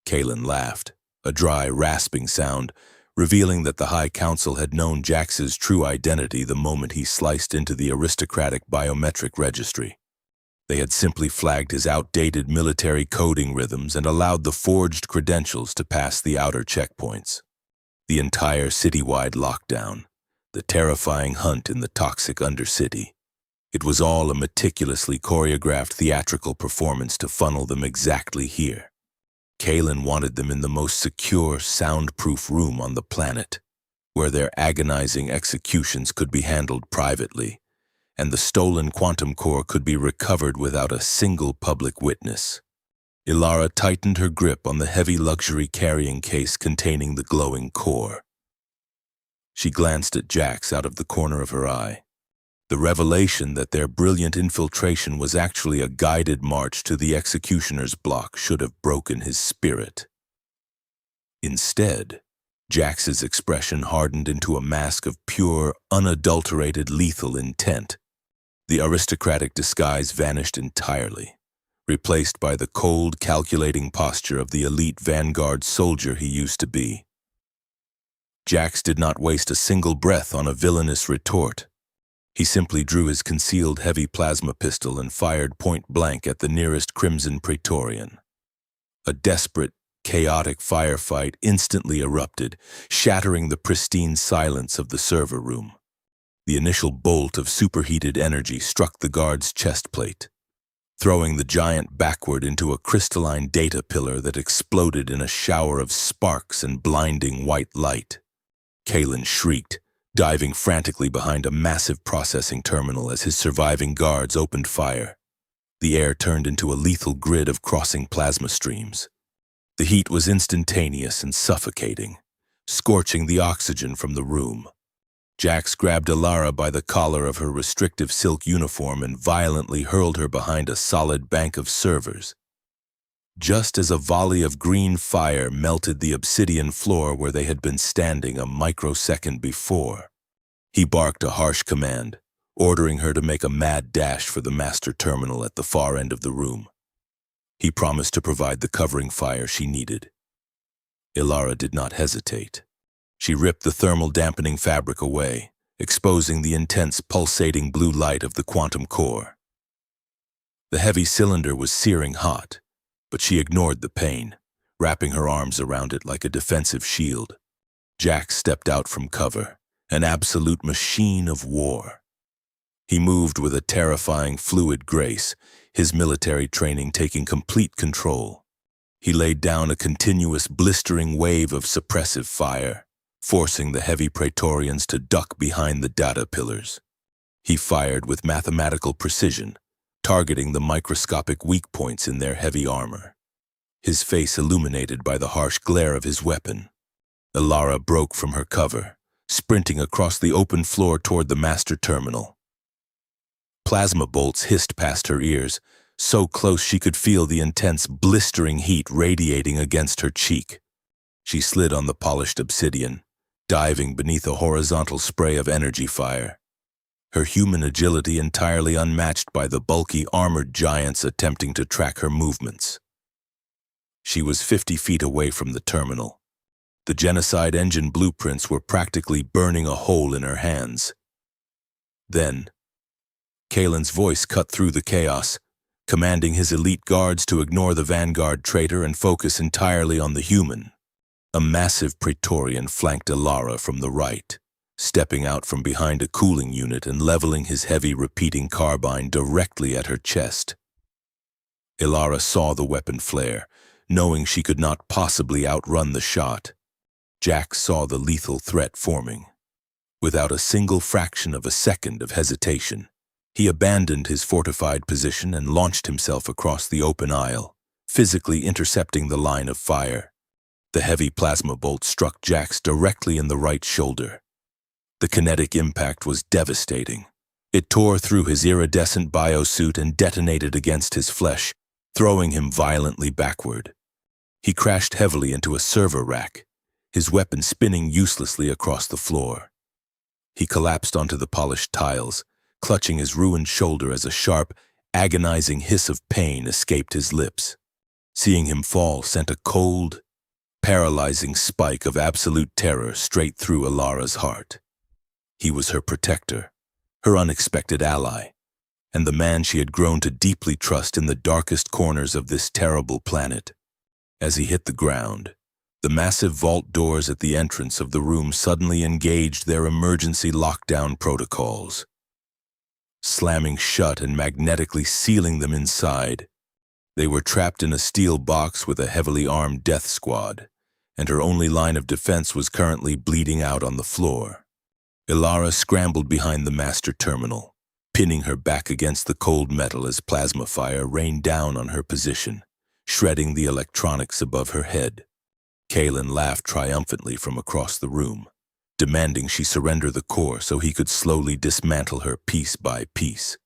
S1: Kalen laughed, a dry, rasping sound, revealing that the High Council had known Jax's true identity the moment he sliced into the aristocratic biometric registry. They had simply flagged his outdated military coding rhythms and allowed the forged credentials to pass the outer checkpoints. The entire citywide lockdown, the terrifying hunt in the toxic undercity. It was all a meticulously choreographed theatrical performance to funnel them exactly here. Kalen wanted them in the most secure, soundproof room on the planet, where their agonizing executions could be handled privately, and the stolen quantum core could be recovered without a single public witness. Ilara tightened her grip on the heavy luxury carrying case containing the glowing core. She glanced at Jax out of the corner of her eye. The revelation that their brilliant infiltration was actually a guided march to the executioner's block should have broken his spirit. Instead, Jax's expression hardened into a mask of pure, unadulterated lethal intent. The aristocratic disguise vanished entirely, replaced by the cold, calculating posture of the elite vanguard soldier he used to be. Jax did not waste a single breath on a villainous retort. He simply drew his concealed heavy plasma pistol and fired point-blank at the nearest Crimson Praetorian. A desperate, chaotic firefight instantly erupted, shattering the pristine silence of the server room. The initial bolt of superheated energy struck the guard's chest plate, throwing the giant backward into a crystalline data pillar that exploded in a shower of sparks and blinding white light. Kalen shrieked, diving frantically behind a massive processing terminal as his surviving guards opened fire. The air turned into a lethal grid of crossing plasma streams. The heat was instantaneous and suffocating, scorching the oxygen from the room. Jax grabbed Ilara by the collar of her restrictive silk uniform and violently hurled her behind a solid bank of servers. Just as a volley of green fire melted the obsidian floor where they had been standing a microsecond before, he barked a harsh command, ordering her to make a mad dash for the master terminal at the far end of the room. He promised to provide the covering fire she needed. Ilara did not hesitate. She ripped the thermal dampening fabric away, exposing the intense pulsating blue light of the quantum core. The heavy cylinder was searing hot, but she ignored the pain, wrapping her arms around it like a defensive shield. Jax stepped out from cover, an absolute machine of war. He moved with a terrifying fluid grace, his military training taking complete control. He laid down a continuous blistering wave of suppressive fire, forcing the heavy Praetorians to duck behind the data pillars. He fired with mathematical precision, targeting the microscopic weak points in their heavy armor. His face illuminated by the harsh glare of his weapon. Ilara broke from her cover, sprinting across the open floor toward the master terminal. Plasma bolts hissed past her ears, so close she could feel the intense, blistering heat radiating against her cheek. She slid on the polished obsidian, diving beneath a horizontal spray of energy fire. Her human agility entirely unmatched by the bulky, armored giants attempting to track her movements. She was 50 feet away from the terminal. The genocide engine blueprints were practically burning a hole in her hands. Then, Kalen's voice cut through the chaos, commanding his elite guards to ignore the vanguard traitor and focus entirely on the human. A massive Praetorian flanked Ilara from the right, stepping out from behind a cooling unit and leveling his heavy repeating carbine directly at her chest. Ilara saw the weapon flare, knowing she could not possibly outrun the shot. Jax saw the lethal threat forming. Without a single fraction of a second of hesitation, he abandoned his fortified position and launched himself across the open aisle, physically intercepting the line of fire. The heavy plasma bolt struck Jax directly in the right shoulder. The kinetic impact was devastating. It tore through his iridescent biosuit and detonated against his flesh, throwing him violently backward. He crashed heavily into a server rack, his weapon spinning uselessly across the floor. He collapsed onto the polished tiles, clutching his ruined shoulder as a sharp, agonizing hiss of pain escaped his lips. Seeing him fall sent a cold, paralyzing spike of absolute terror straight through Ilara's heart. He was her protector, her unexpected ally, and the man she had grown to deeply trust in the darkest corners of this terrible planet. As he hit the ground, the massive vault doors at the entrance of the room suddenly engaged their emergency lockdown protocols. Slamming shut and magnetically sealing them inside, they were trapped in a steel box with a heavily armed death squad, and her only line of defense was currently bleeding out on the floor. Ilara scrambled behind the master terminal, pinning her back against the cold metal as plasma fire rained down on her position, shredding the electronics above her head. Kalen laughed triumphantly from across the room, demanding she surrender the core so he could slowly dismantle her piece by piece.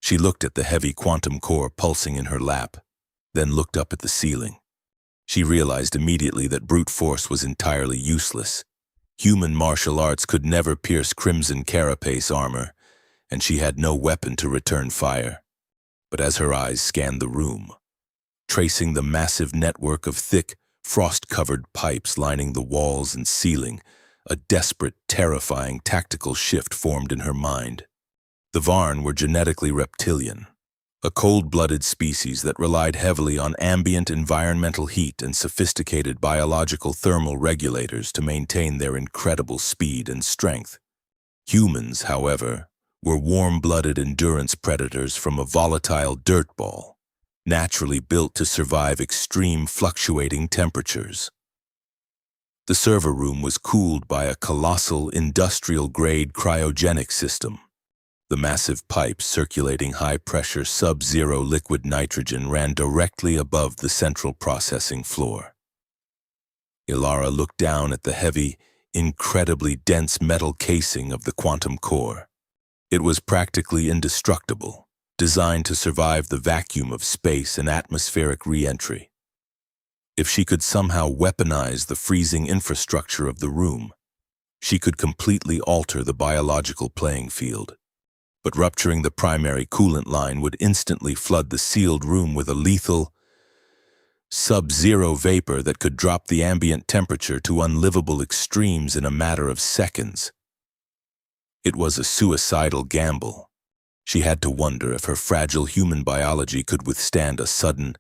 S1: She looked at the heavy quantum core pulsing in her lap, then looked up at the ceiling. She realized immediately that brute force was entirely useless. Human martial arts could never pierce crimson carapace armor, and she had no weapon to return fire. But as her eyes scanned the room, tracing the massive network of thick, frost-covered pipes lining the walls and ceiling, a desperate, terrifying tactical shift formed in her mind. The Varn were genetically reptilian, a cold-blooded species that relied heavily on ambient environmental heat and sophisticated biological thermal regulators to maintain their incredible speed and strength. Humans, however, were warm-blooded endurance predators from a volatile dirt ball, naturally built to survive extreme fluctuating temperatures. The server room was cooled by a colossal industrial-grade cryogenic system. The massive pipes circulating high-pressure sub-zero liquid nitrogen ran directly above the central processing floor. Ilara looked down at the heavy, incredibly dense metal casing of the quantum core. It was practically indestructible, designed to survive the vacuum of space and atmospheric re-entry. If she could somehow weaponize the freezing infrastructure of the room, she could completely alter the biological playing field. But rupturing the primary coolant line would instantly flood the sealed room with a lethal, sub-zero vapor that could drop the ambient temperature to unlivable extremes in a matter of seconds. It was a suicidal gamble. She had to wonder if her fragile human biology could withstand a sudden,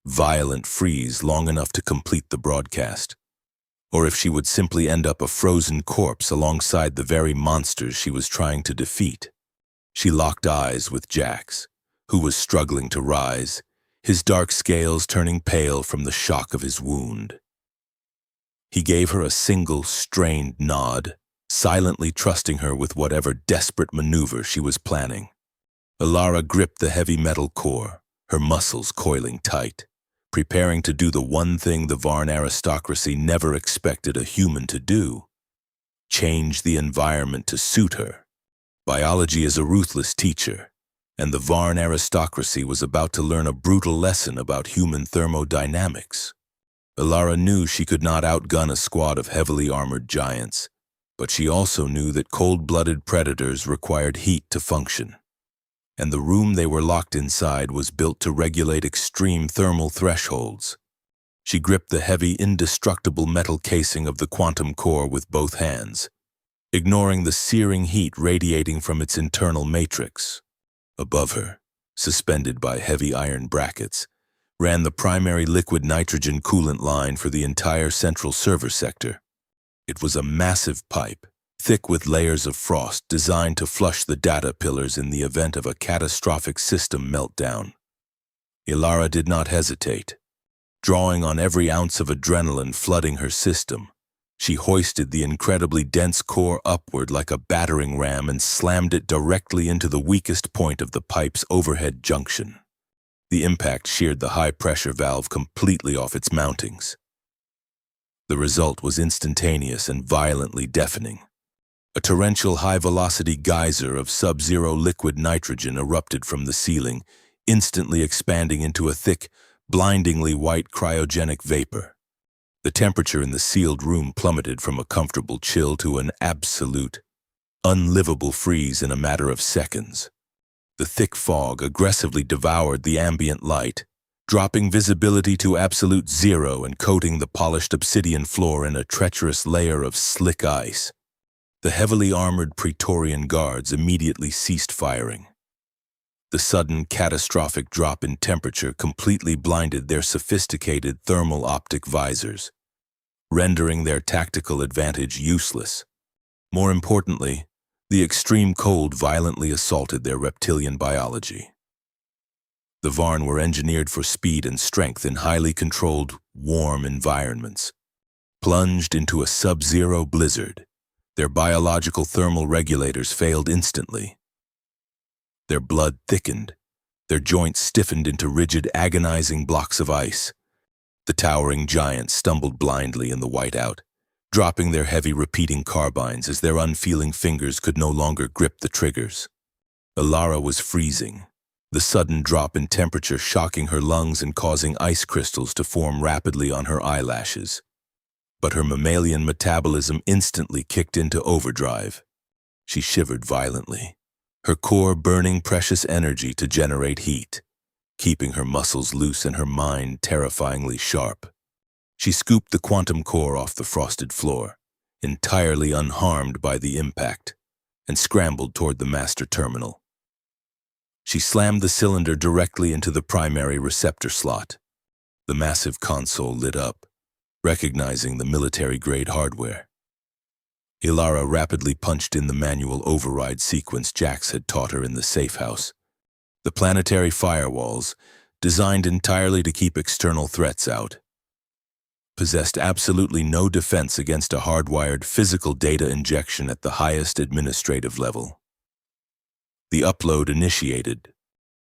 S1: violent freeze long enough to complete the broadcast, or if she would simply end up a frozen corpse alongside the very monsters she was trying to defeat. She locked eyes with Jax, who was struggling to rise, his dark scales turning pale from the shock of his wound. He gave her a single, strained nod, silently trusting her with whatever desperate maneuver she was planning. Ilara gripped the heavy metal core, her muscles coiling tight, preparing to do the one thing the Varn aristocracy never expected a human to do: change the environment to suit her. Biology is a ruthless teacher, and the Varn aristocracy was about to learn a brutal lesson about human thermodynamics. Ilara knew she could not outgun a squad of heavily armored giants, but she also knew that cold-blooded predators required heat to function, and the room they were locked inside was built to regulate extreme thermal thresholds. She gripped the heavy, indestructible metal casing of the quantum core with both hands, ignoring the searing heat radiating from its internal matrix. Above her, suspended by heavy iron brackets, ran the primary liquid nitrogen coolant line for the entire central server sector. It was a massive pipe, thick with layers of frost designed to flush the data pillars in the event of a catastrophic system meltdown. Ilara did not hesitate. Drawing on every ounce of adrenaline flooding her system, she hoisted the incredibly dense core upward like a battering ram and slammed it directly into the weakest point of the pipe's overhead junction. The impact sheared the high-pressure valve completely off its mountings. The result was instantaneous and violently deafening. A torrential high-velocity geyser of sub-zero liquid nitrogen erupted from the ceiling, instantly expanding into a thick, blindingly white cryogenic vapor. The temperature in the sealed room plummeted from a comfortable chill to an absolute, unlivable freeze in a matter of seconds. The thick fog aggressively devoured the ambient light, dropping visibility to absolute zero and coating the polished obsidian floor in a treacherous layer of slick ice. The heavily armored Praetorian guards immediately ceased firing. The sudden, catastrophic drop in temperature completely blinded their sophisticated thermal optic visors, rendering their tactical advantage useless. More importantly, the extreme cold violently assaulted their reptilian biology. The Varn were engineered for speed and strength in highly controlled, warm environments. Plunged into a sub-zero blizzard, their biological thermal regulators failed instantly. Their blood thickened, their joints stiffened into rigid, agonizing blocks of ice. The towering giants stumbled blindly in the whiteout, dropping their heavy repeating carbines as their unfeeling fingers could no longer grip the triggers. Ilara was freezing, the sudden drop in temperature shocking her lungs and causing ice crystals to form rapidly on her eyelashes. But her mammalian metabolism instantly kicked into overdrive. She shivered violently, her core burning precious energy to generate heat, keeping her muscles loose and her mind terrifyingly sharp. She scooped the quantum core off the frosted floor, entirely unharmed by the impact, and scrambled toward the master terminal. She slammed the cylinder directly into the primary receptor slot. The massive console lit up, recognizing the military-grade hardware. Ilara rapidly punched in the manual override sequence Jax had taught her in the safe house. The planetary firewalls, designed entirely to keep external threats out, possessed absolutely no defense against a hardwired physical data injection at the highest administrative level. The upload initiated.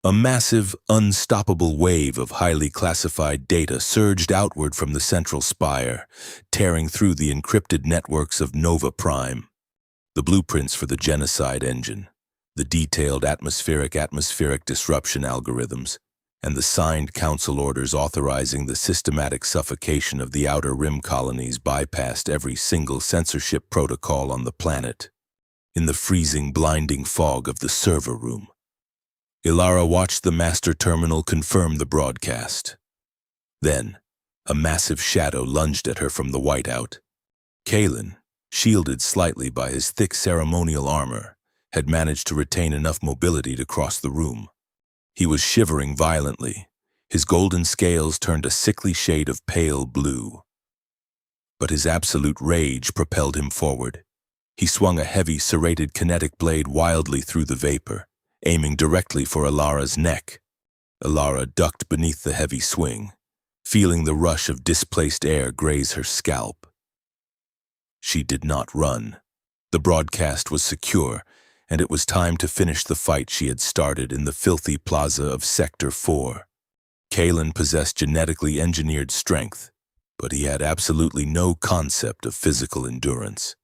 S1: A massive, unstoppable wave of highly classified data surged outward from the central spire, tearing through the encrypted networks of Nova Prime. The blueprints for the genocide engine, the detailed atmospheric disruption algorithms, and the signed council orders authorizing the systematic suffocation of the Outer Rim colonies bypassed every single censorship protocol on the planet. In the freezing, blinding fog of the server room, Ilara watched the master terminal confirm the broadcast. Then, a massive shadow lunged at her from the whiteout. Kalen, shielded slightly by his thick ceremonial armor, had managed to retain enough mobility to cross the room. He was shivering violently, his golden scales turned a sickly shade of pale blue. But his absolute rage propelled him forward. He swung a heavy, serrated kinetic blade wildly through the vapor, aiming directly for Ilara's neck. Ilara ducked beneath the heavy swing, feeling the rush of displaced air graze her scalp. She did not run. The broadcast was secure, and it was time to finish the fight she had started in the filthy plaza of Sector 4. Kalen possessed genetically engineered strength, but he had absolutely no concept of physical endurance.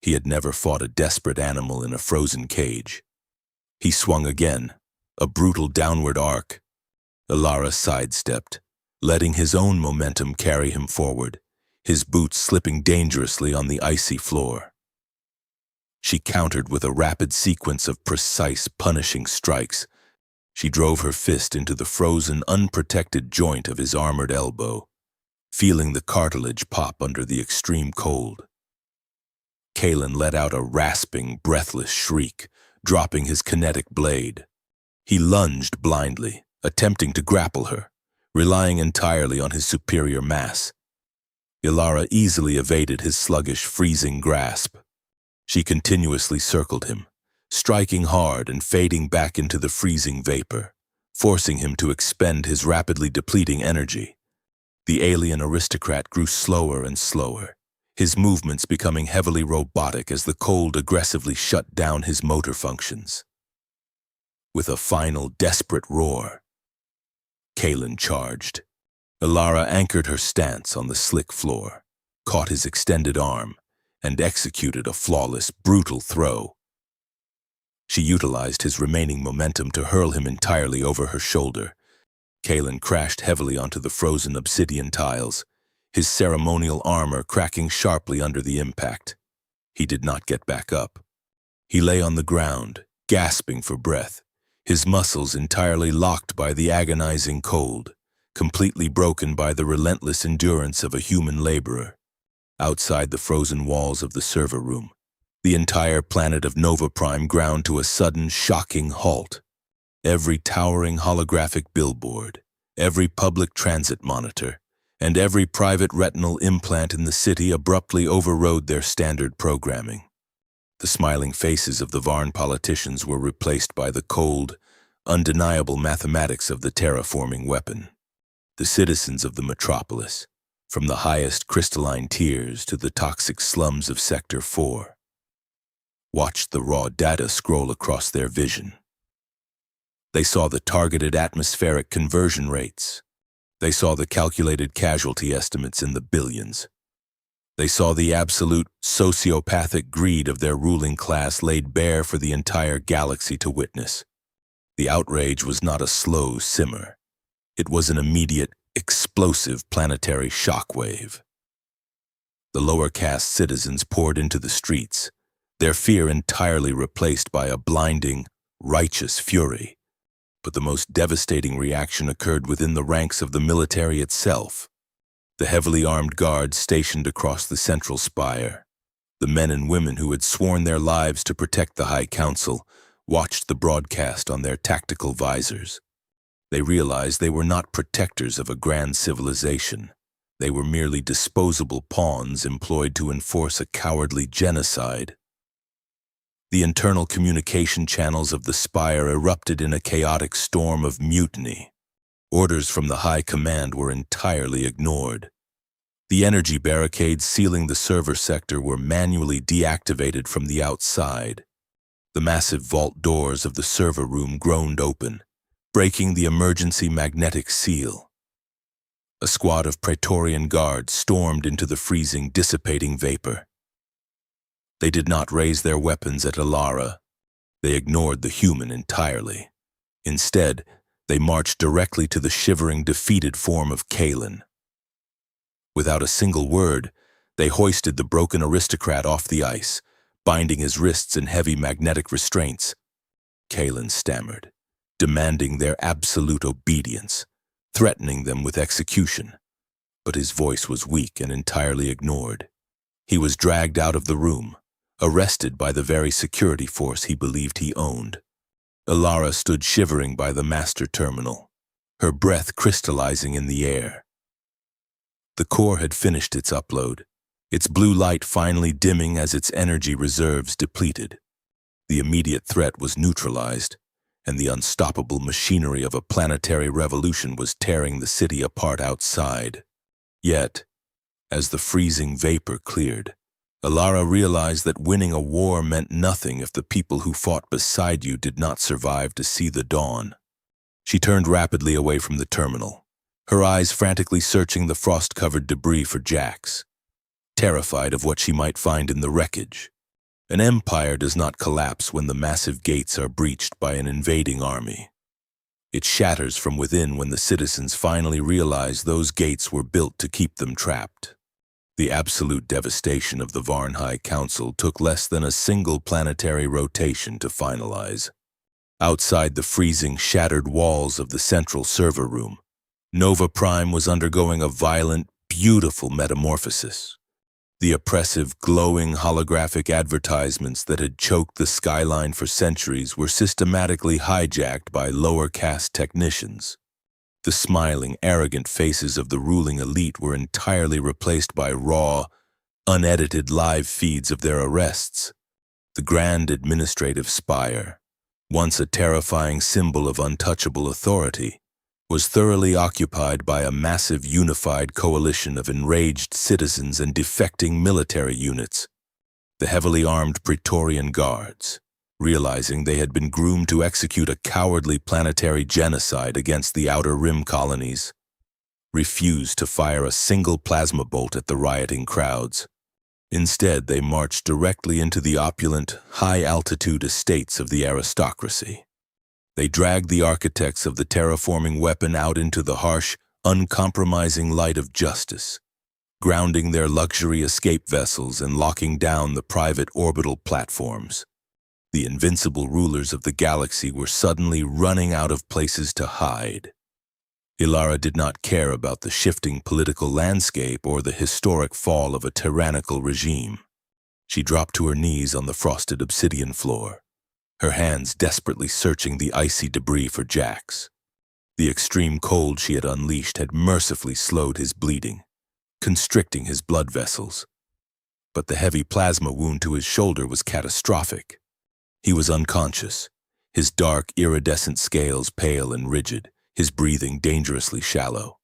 S1: He had never fought a desperate animal in a frozen cage. He swung again, a brutal downward arc. Ilara sidestepped, letting his own momentum carry him forward, his boots slipping dangerously on the icy floor. She countered with a rapid sequence of precise, punishing strikes. She drove her fist into the frozen, unprotected joint of his armored elbow, feeling the cartilage pop under the extreme cold. Kalen let out a rasping, breathless shriek, dropping his kinetic blade. He lunged blindly, attempting to grapple her, relying entirely on his superior mass. Ilara easily evaded his sluggish, freezing grasp. She continuously circled him, striking hard and fading back into the freezing vapor, forcing him to expend his rapidly depleting energy. The alien aristocrat grew slower and slower, his movements becoming heavily robotic as the cold aggressively shut down his motor functions. With a final desperate roar, Kalen charged. Ilara anchored her stance on the slick floor, caught his extended arm, and executed a flawless, brutal throw. She utilized his remaining momentum to hurl him entirely over her shoulder. Kalen crashed heavily onto the frozen obsidian tiles, his ceremonial armor cracking sharply under the impact. He did not get back up. He lay on the ground, gasping for breath, his muscles entirely locked by the agonizing cold, completely broken by the relentless endurance of a human laborer. Outside the frozen walls of the server room, the entire planet of Nova Prime ground to a sudden, shocking halt. Every towering holographic billboard, every public transit monitor, and every private retinal implant in the city abruptly overrode their standard programming. The smiling faces of the Varn politicians were replaced by the cold, undeniable mathematics of the terraforming weapon. The citizens of the metropolis, from the highest crystalline tiers to the toxic slums of Sector 4, watched the raw data scroll across their vision. They saw the targeted atmospheric conversion rates. They saw the calculated casualty estimates in the billions. They saw the absolute sociopathic greed of their ruling class laid bare for the entire galaxy to witness. The outrage was not a slow simmer. It was an immediate, explosive planetary shockwave. The lower caste citizens poured into the streets, their fear entirely replaced by a blinding, righteous fury. But the most devastating reaction occurred within the ranks of the military itself. The heavily armed guards stationed across the central spire, the men and women who had sworn their lives to protect the High Council, watched the broadcast on their tactical visors. They realized they were not protectors of a grand civilization. They were merely disposable pawns employed to enforce a cowardly genocide. The internal communication channels of the Spire erupted in a chaotic storm of mutiny. Orders from the High Command were entirely ignored. The energy barricades sealing the server sector were manually deactivated from the outside. The massive vault doors of the server room groaned open, breaking the emergency magnetic seal. A squad of Praetorian guards stormed into the freezing, dissipating vapor. They did not raise their weapons at Alara. They ignored the human entirely. Instead, they marched directly to the shivering, defeated form of Kalen. Without a single word, they hoisted the broken aristocrat off the ice, binding his wrists in heavy magnetic restraints. Kalen stammered, demanding their absolute obedience, threatening them with execution. But his voice was weak and entirely ignored. He was dragged out of the room, arrested by the very security force he believed he owned. Alara stood shivering by the master terminal, her breath crystallizing in the air. The core had finished its upload, its blue light finally dimming as its energy reserves depleted. The immediate threat was neutralized, and the unstoppable machinery of a planetary revolution was tearing the city apart outside. Yet, as the freezing vapor cleared, Alara realized that winning a war meant nothing if the people who fought beside you did not survive to see the dawn. She turned rapidly away from the terminal, her eyes frantically searching the frost-covered debris for Jax, terrified of what she might find in the wreckage. An empire does not collapse when the massive gates are breached by an invading army. It shatters from within when the citizens finally realize those gates were built to keep them trapped. The absolute devastation of the Varn High Council took less than a single planetary rotation to finalize. Outside the freezing, shattered walls of the central server room, Nova Prime was undergoing a violent, beautiful metamorphosis. The oppressive, glowing holographic advertisements that had choked the skyline for centuries were systematically hijacked by lower caste technicians. The smiling, arrogant faces of the ruling elite were entirely replaced by raw, unedited live feeds of their arrests. The grand administrative spire, once a terrifying symbol of untouchable authority, was thoroughly occupied by a massive unified coalition of enraged citizens and defecting military units. The heavily armed Praetorian guards, realizing they had been groomed to execute a cowardly planetary genocide against the Outer Rim colonies, refused to fire a single plasma bolt at the rioting crowds. Instead, they marched directly into the opulent, high-altitude estates of the aristocracy. They dragged the architects of the terraforming weapon out into the harsh, uncompromising light of justice, grounding their luxury escape vessels and locking down the private orbital platforms. The invincible rulers of the galaxy were suddenly running out of places to hide. Ilara did not care about the shifting political landscape or the historic fall of a tyrannical regime. She dropped to her knees on the frosted obsidian floor, her hands desperately searching the icy debris for Jax. The extreme cold she had unleashed had mercifully slowed his bleeding, constricting his blood vessels. But the heavy plasma wound to his shoulder was catastrophic. He was unconscious, his dark, iridescent scales pale and rigid, his breathing dangerously shallow.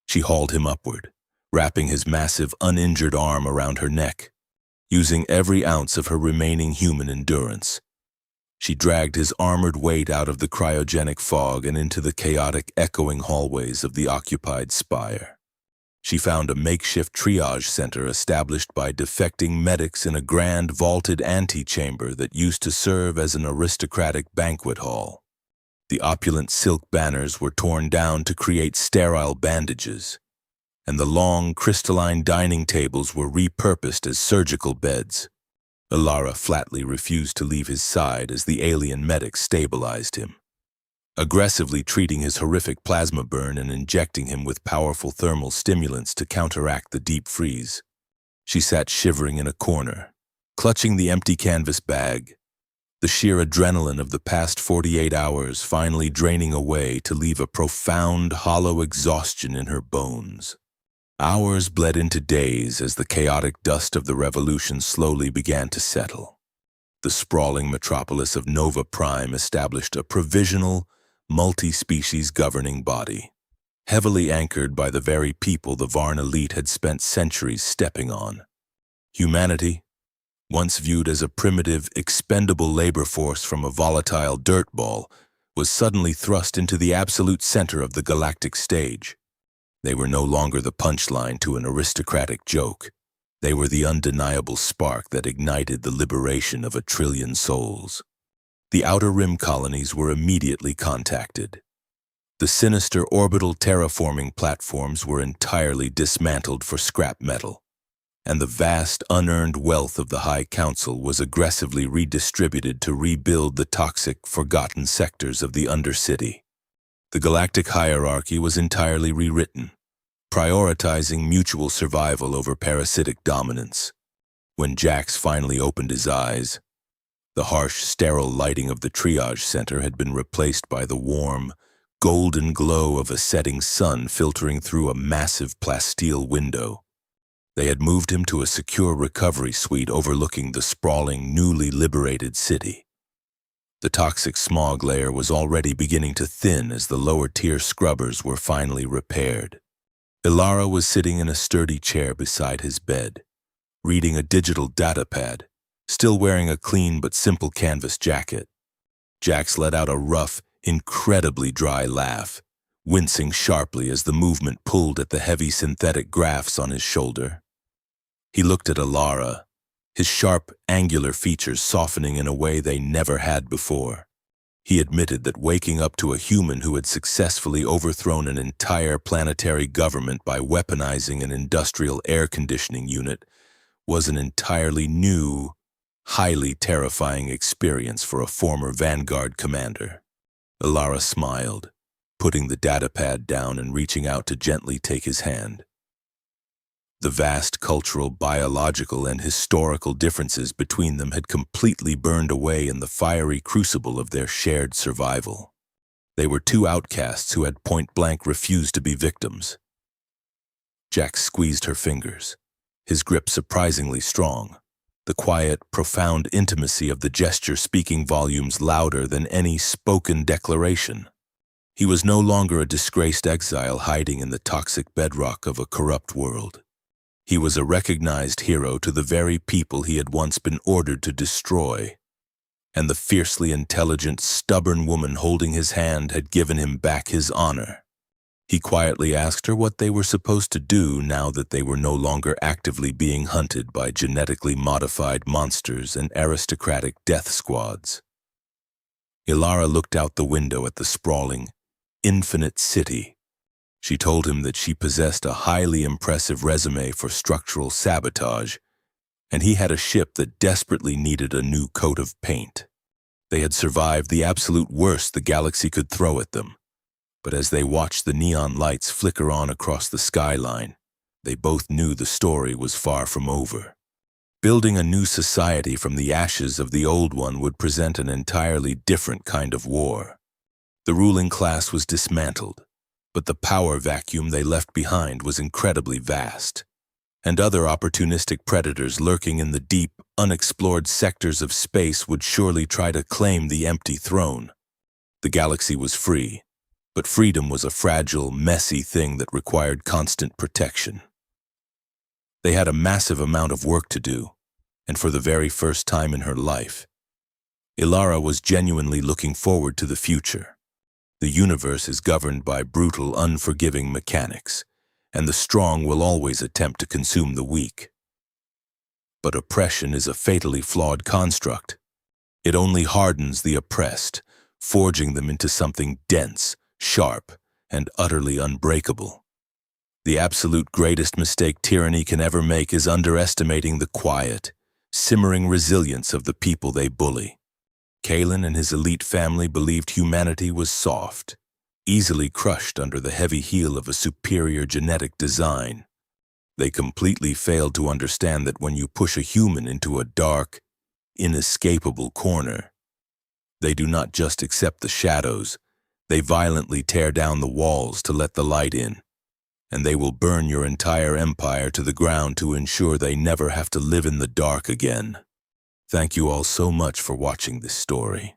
S1: She hauled him upward, wrapping his massive, uninjured arm around her neck, using every ounce of her remaining human endurance. She dragged his armored weight out of the cryogenic fog and into the chaotic, echoing hallways of the occupied spire. She found a makeshift triage center established by defecting medics in a grand vaulted antechamber that used to serve as an aristocratic banquet hall. The opulent silk banners were torn down to create sterile bandages, and the long, crystalline dining tables were repurposed as surgical beds. Ilara flatly refused to leave his side as the alien medic stabilized him, aggressively treating his horrific plasma burn and injecting him with powerful thermal stimulants to counteract the deep freeze. She sat shivering in a corner, clutching the empty canvas bag, the sheer adrenaline of the past 48 hours finally draining away to leave a profound, hollow exhaustion in her bones. Hours bled into days as the chaotic dust of the revolution slowly began to settle. The sprawling metropolis of Nova Prime established a provisional, multi-species governing body, heavily anchored by the very people the Varn elite had spent centuries stepping on. Humanity, once viewed as a primitive, expendable labor force from a volatile dirt ball, was suddenly thrust into the absolute center of the galactic stage. They were no longer the punchline to an aristocratic joke. They were the undeniable spark that ignited the liberation of 1 trillion souls. The Outer Rim colonies were immediately contacted. The sinister orbital terraforming platforms were entirely dismantled for scrap metal, and the vast, unearned wealth of the High Council was aggressively redistributed to rebuild the toxic, forgotten sectors of the undercity. The galactic hierarchy was entirely rewritten, prioritizing mutual survival over parasitic dominance. When Jax finally opened his eyes, the harsh, sterile lighting of the triage center had been replaced by the warm, golden glow of a setting sun filtering through a massive plasteel window. They had moved him to a secure recovery suite overlooking the sprawling, newly liberated city. The toxic smog layer was already beginning to thin as the lower-tier scrubbers were finally repaired. Ilara was sitting in a sturdy chair beside his bed, reading a digital datapad, still wearing a clean but simple canvas jacket. Jax let out a rough, incredibly dry laugh, wincing sharply as the movement pulled at the heavy synthetic graphs on his shoulder. He looked at Ilara, his sharp, angular features softening in a way they never had before. He admitted that waking up to a human who had successfully overthrown an entire planetary government by weaponizing an industrial air conditioning unit was an entirely new, highly terrifying experience for a former Vanguard commander. Ilara smiled, putting the datapad down and reaching out to gently take his hand. The vast cultural, biological, and historical differences between them had completely burned away in the fiery crucible of their shared survival. They were two outcasts who had point-blank refused to be victims. Jax squeezed her fingers, his grip surprisingly strong, the quiet, profound intimacy of the gesture speaking volumes louder than any spoken declaration. He was no longer a disgraced exile hiding in the toxic bedrock of a corrupt world. He was a recognized hero to the very people he had once been ordered to destroy, and the fiercely intelligent, stubborn woman holding his hand had given him back his honor. He quietly asked her what they were supposed to do now that they were no longer actively being hunted by genetically modified monsters and aristocratic death squads. Ilara looked out the window at the sprawling, infinite city. She told him that she possessed a highly impressive resume for structural sabotage, and he had a ship that desperately needed a new coat of paint. They had survived the absolute worst the galaxy could throw at them, But as they watched the neon lights flicker on across the skyline, they both knew the story was far from over. Building a new society from the ashes of the old one would present an entirely different kind of war. The ruling class was dismantled, but the power vacuum they left behind was incredibly vast, and other opportunistic predators lurking in the deep, unexplored sectors of space would surely try to claim the empty throne. The galaxy was free, but freedom was a fragile, messy thing that required constant protection. They had a massive amount of work to do, and for the very first time in her life, Ilara was genuinely looking forward to the future. The universe is governed by brutal, unforgiving mechanics, and the strong will always attempt to consume the weak. But oppression is a fatally flawed construct. It only hardens the oppressed, forging them into something dense, sharp, and utterly unbreakable. The absolute greatest mistake tyranny can ever make is underestimating the quiet, simmering resilience of the people they bully. Kalen and his elite family believed humanity was soft, easily crushed under the heavy heel of a superior genetic design. They completely failed to understand that when you push a human into a dark, inescapable corner, they do not just accept the shadows, they violently tear down the walls to let the light in, and they will burn your entire empire to the ground to ensure they never have to live in the dark again. Thank you all so much for watching this story.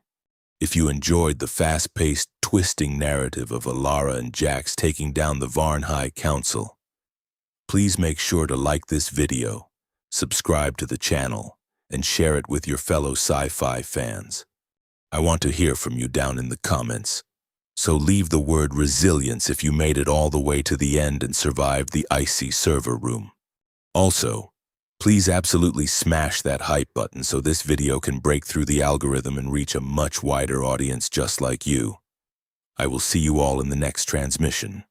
S1: If you enjoyed the fast-paced, twisting narrative of Ilara and Jax taking down the Varn High Council, please make sure to like this video, subscribe to the channel, and share it with your fellow sci-fi fans. I want to hear from you down in the comments, so leave the word resilience if you made it all the way to the end and survived the icy server room. Also, please absolutely smash that hype button so this video can break through the algorithm and reach a much wider audience just like you. I will see you all in the next transmission.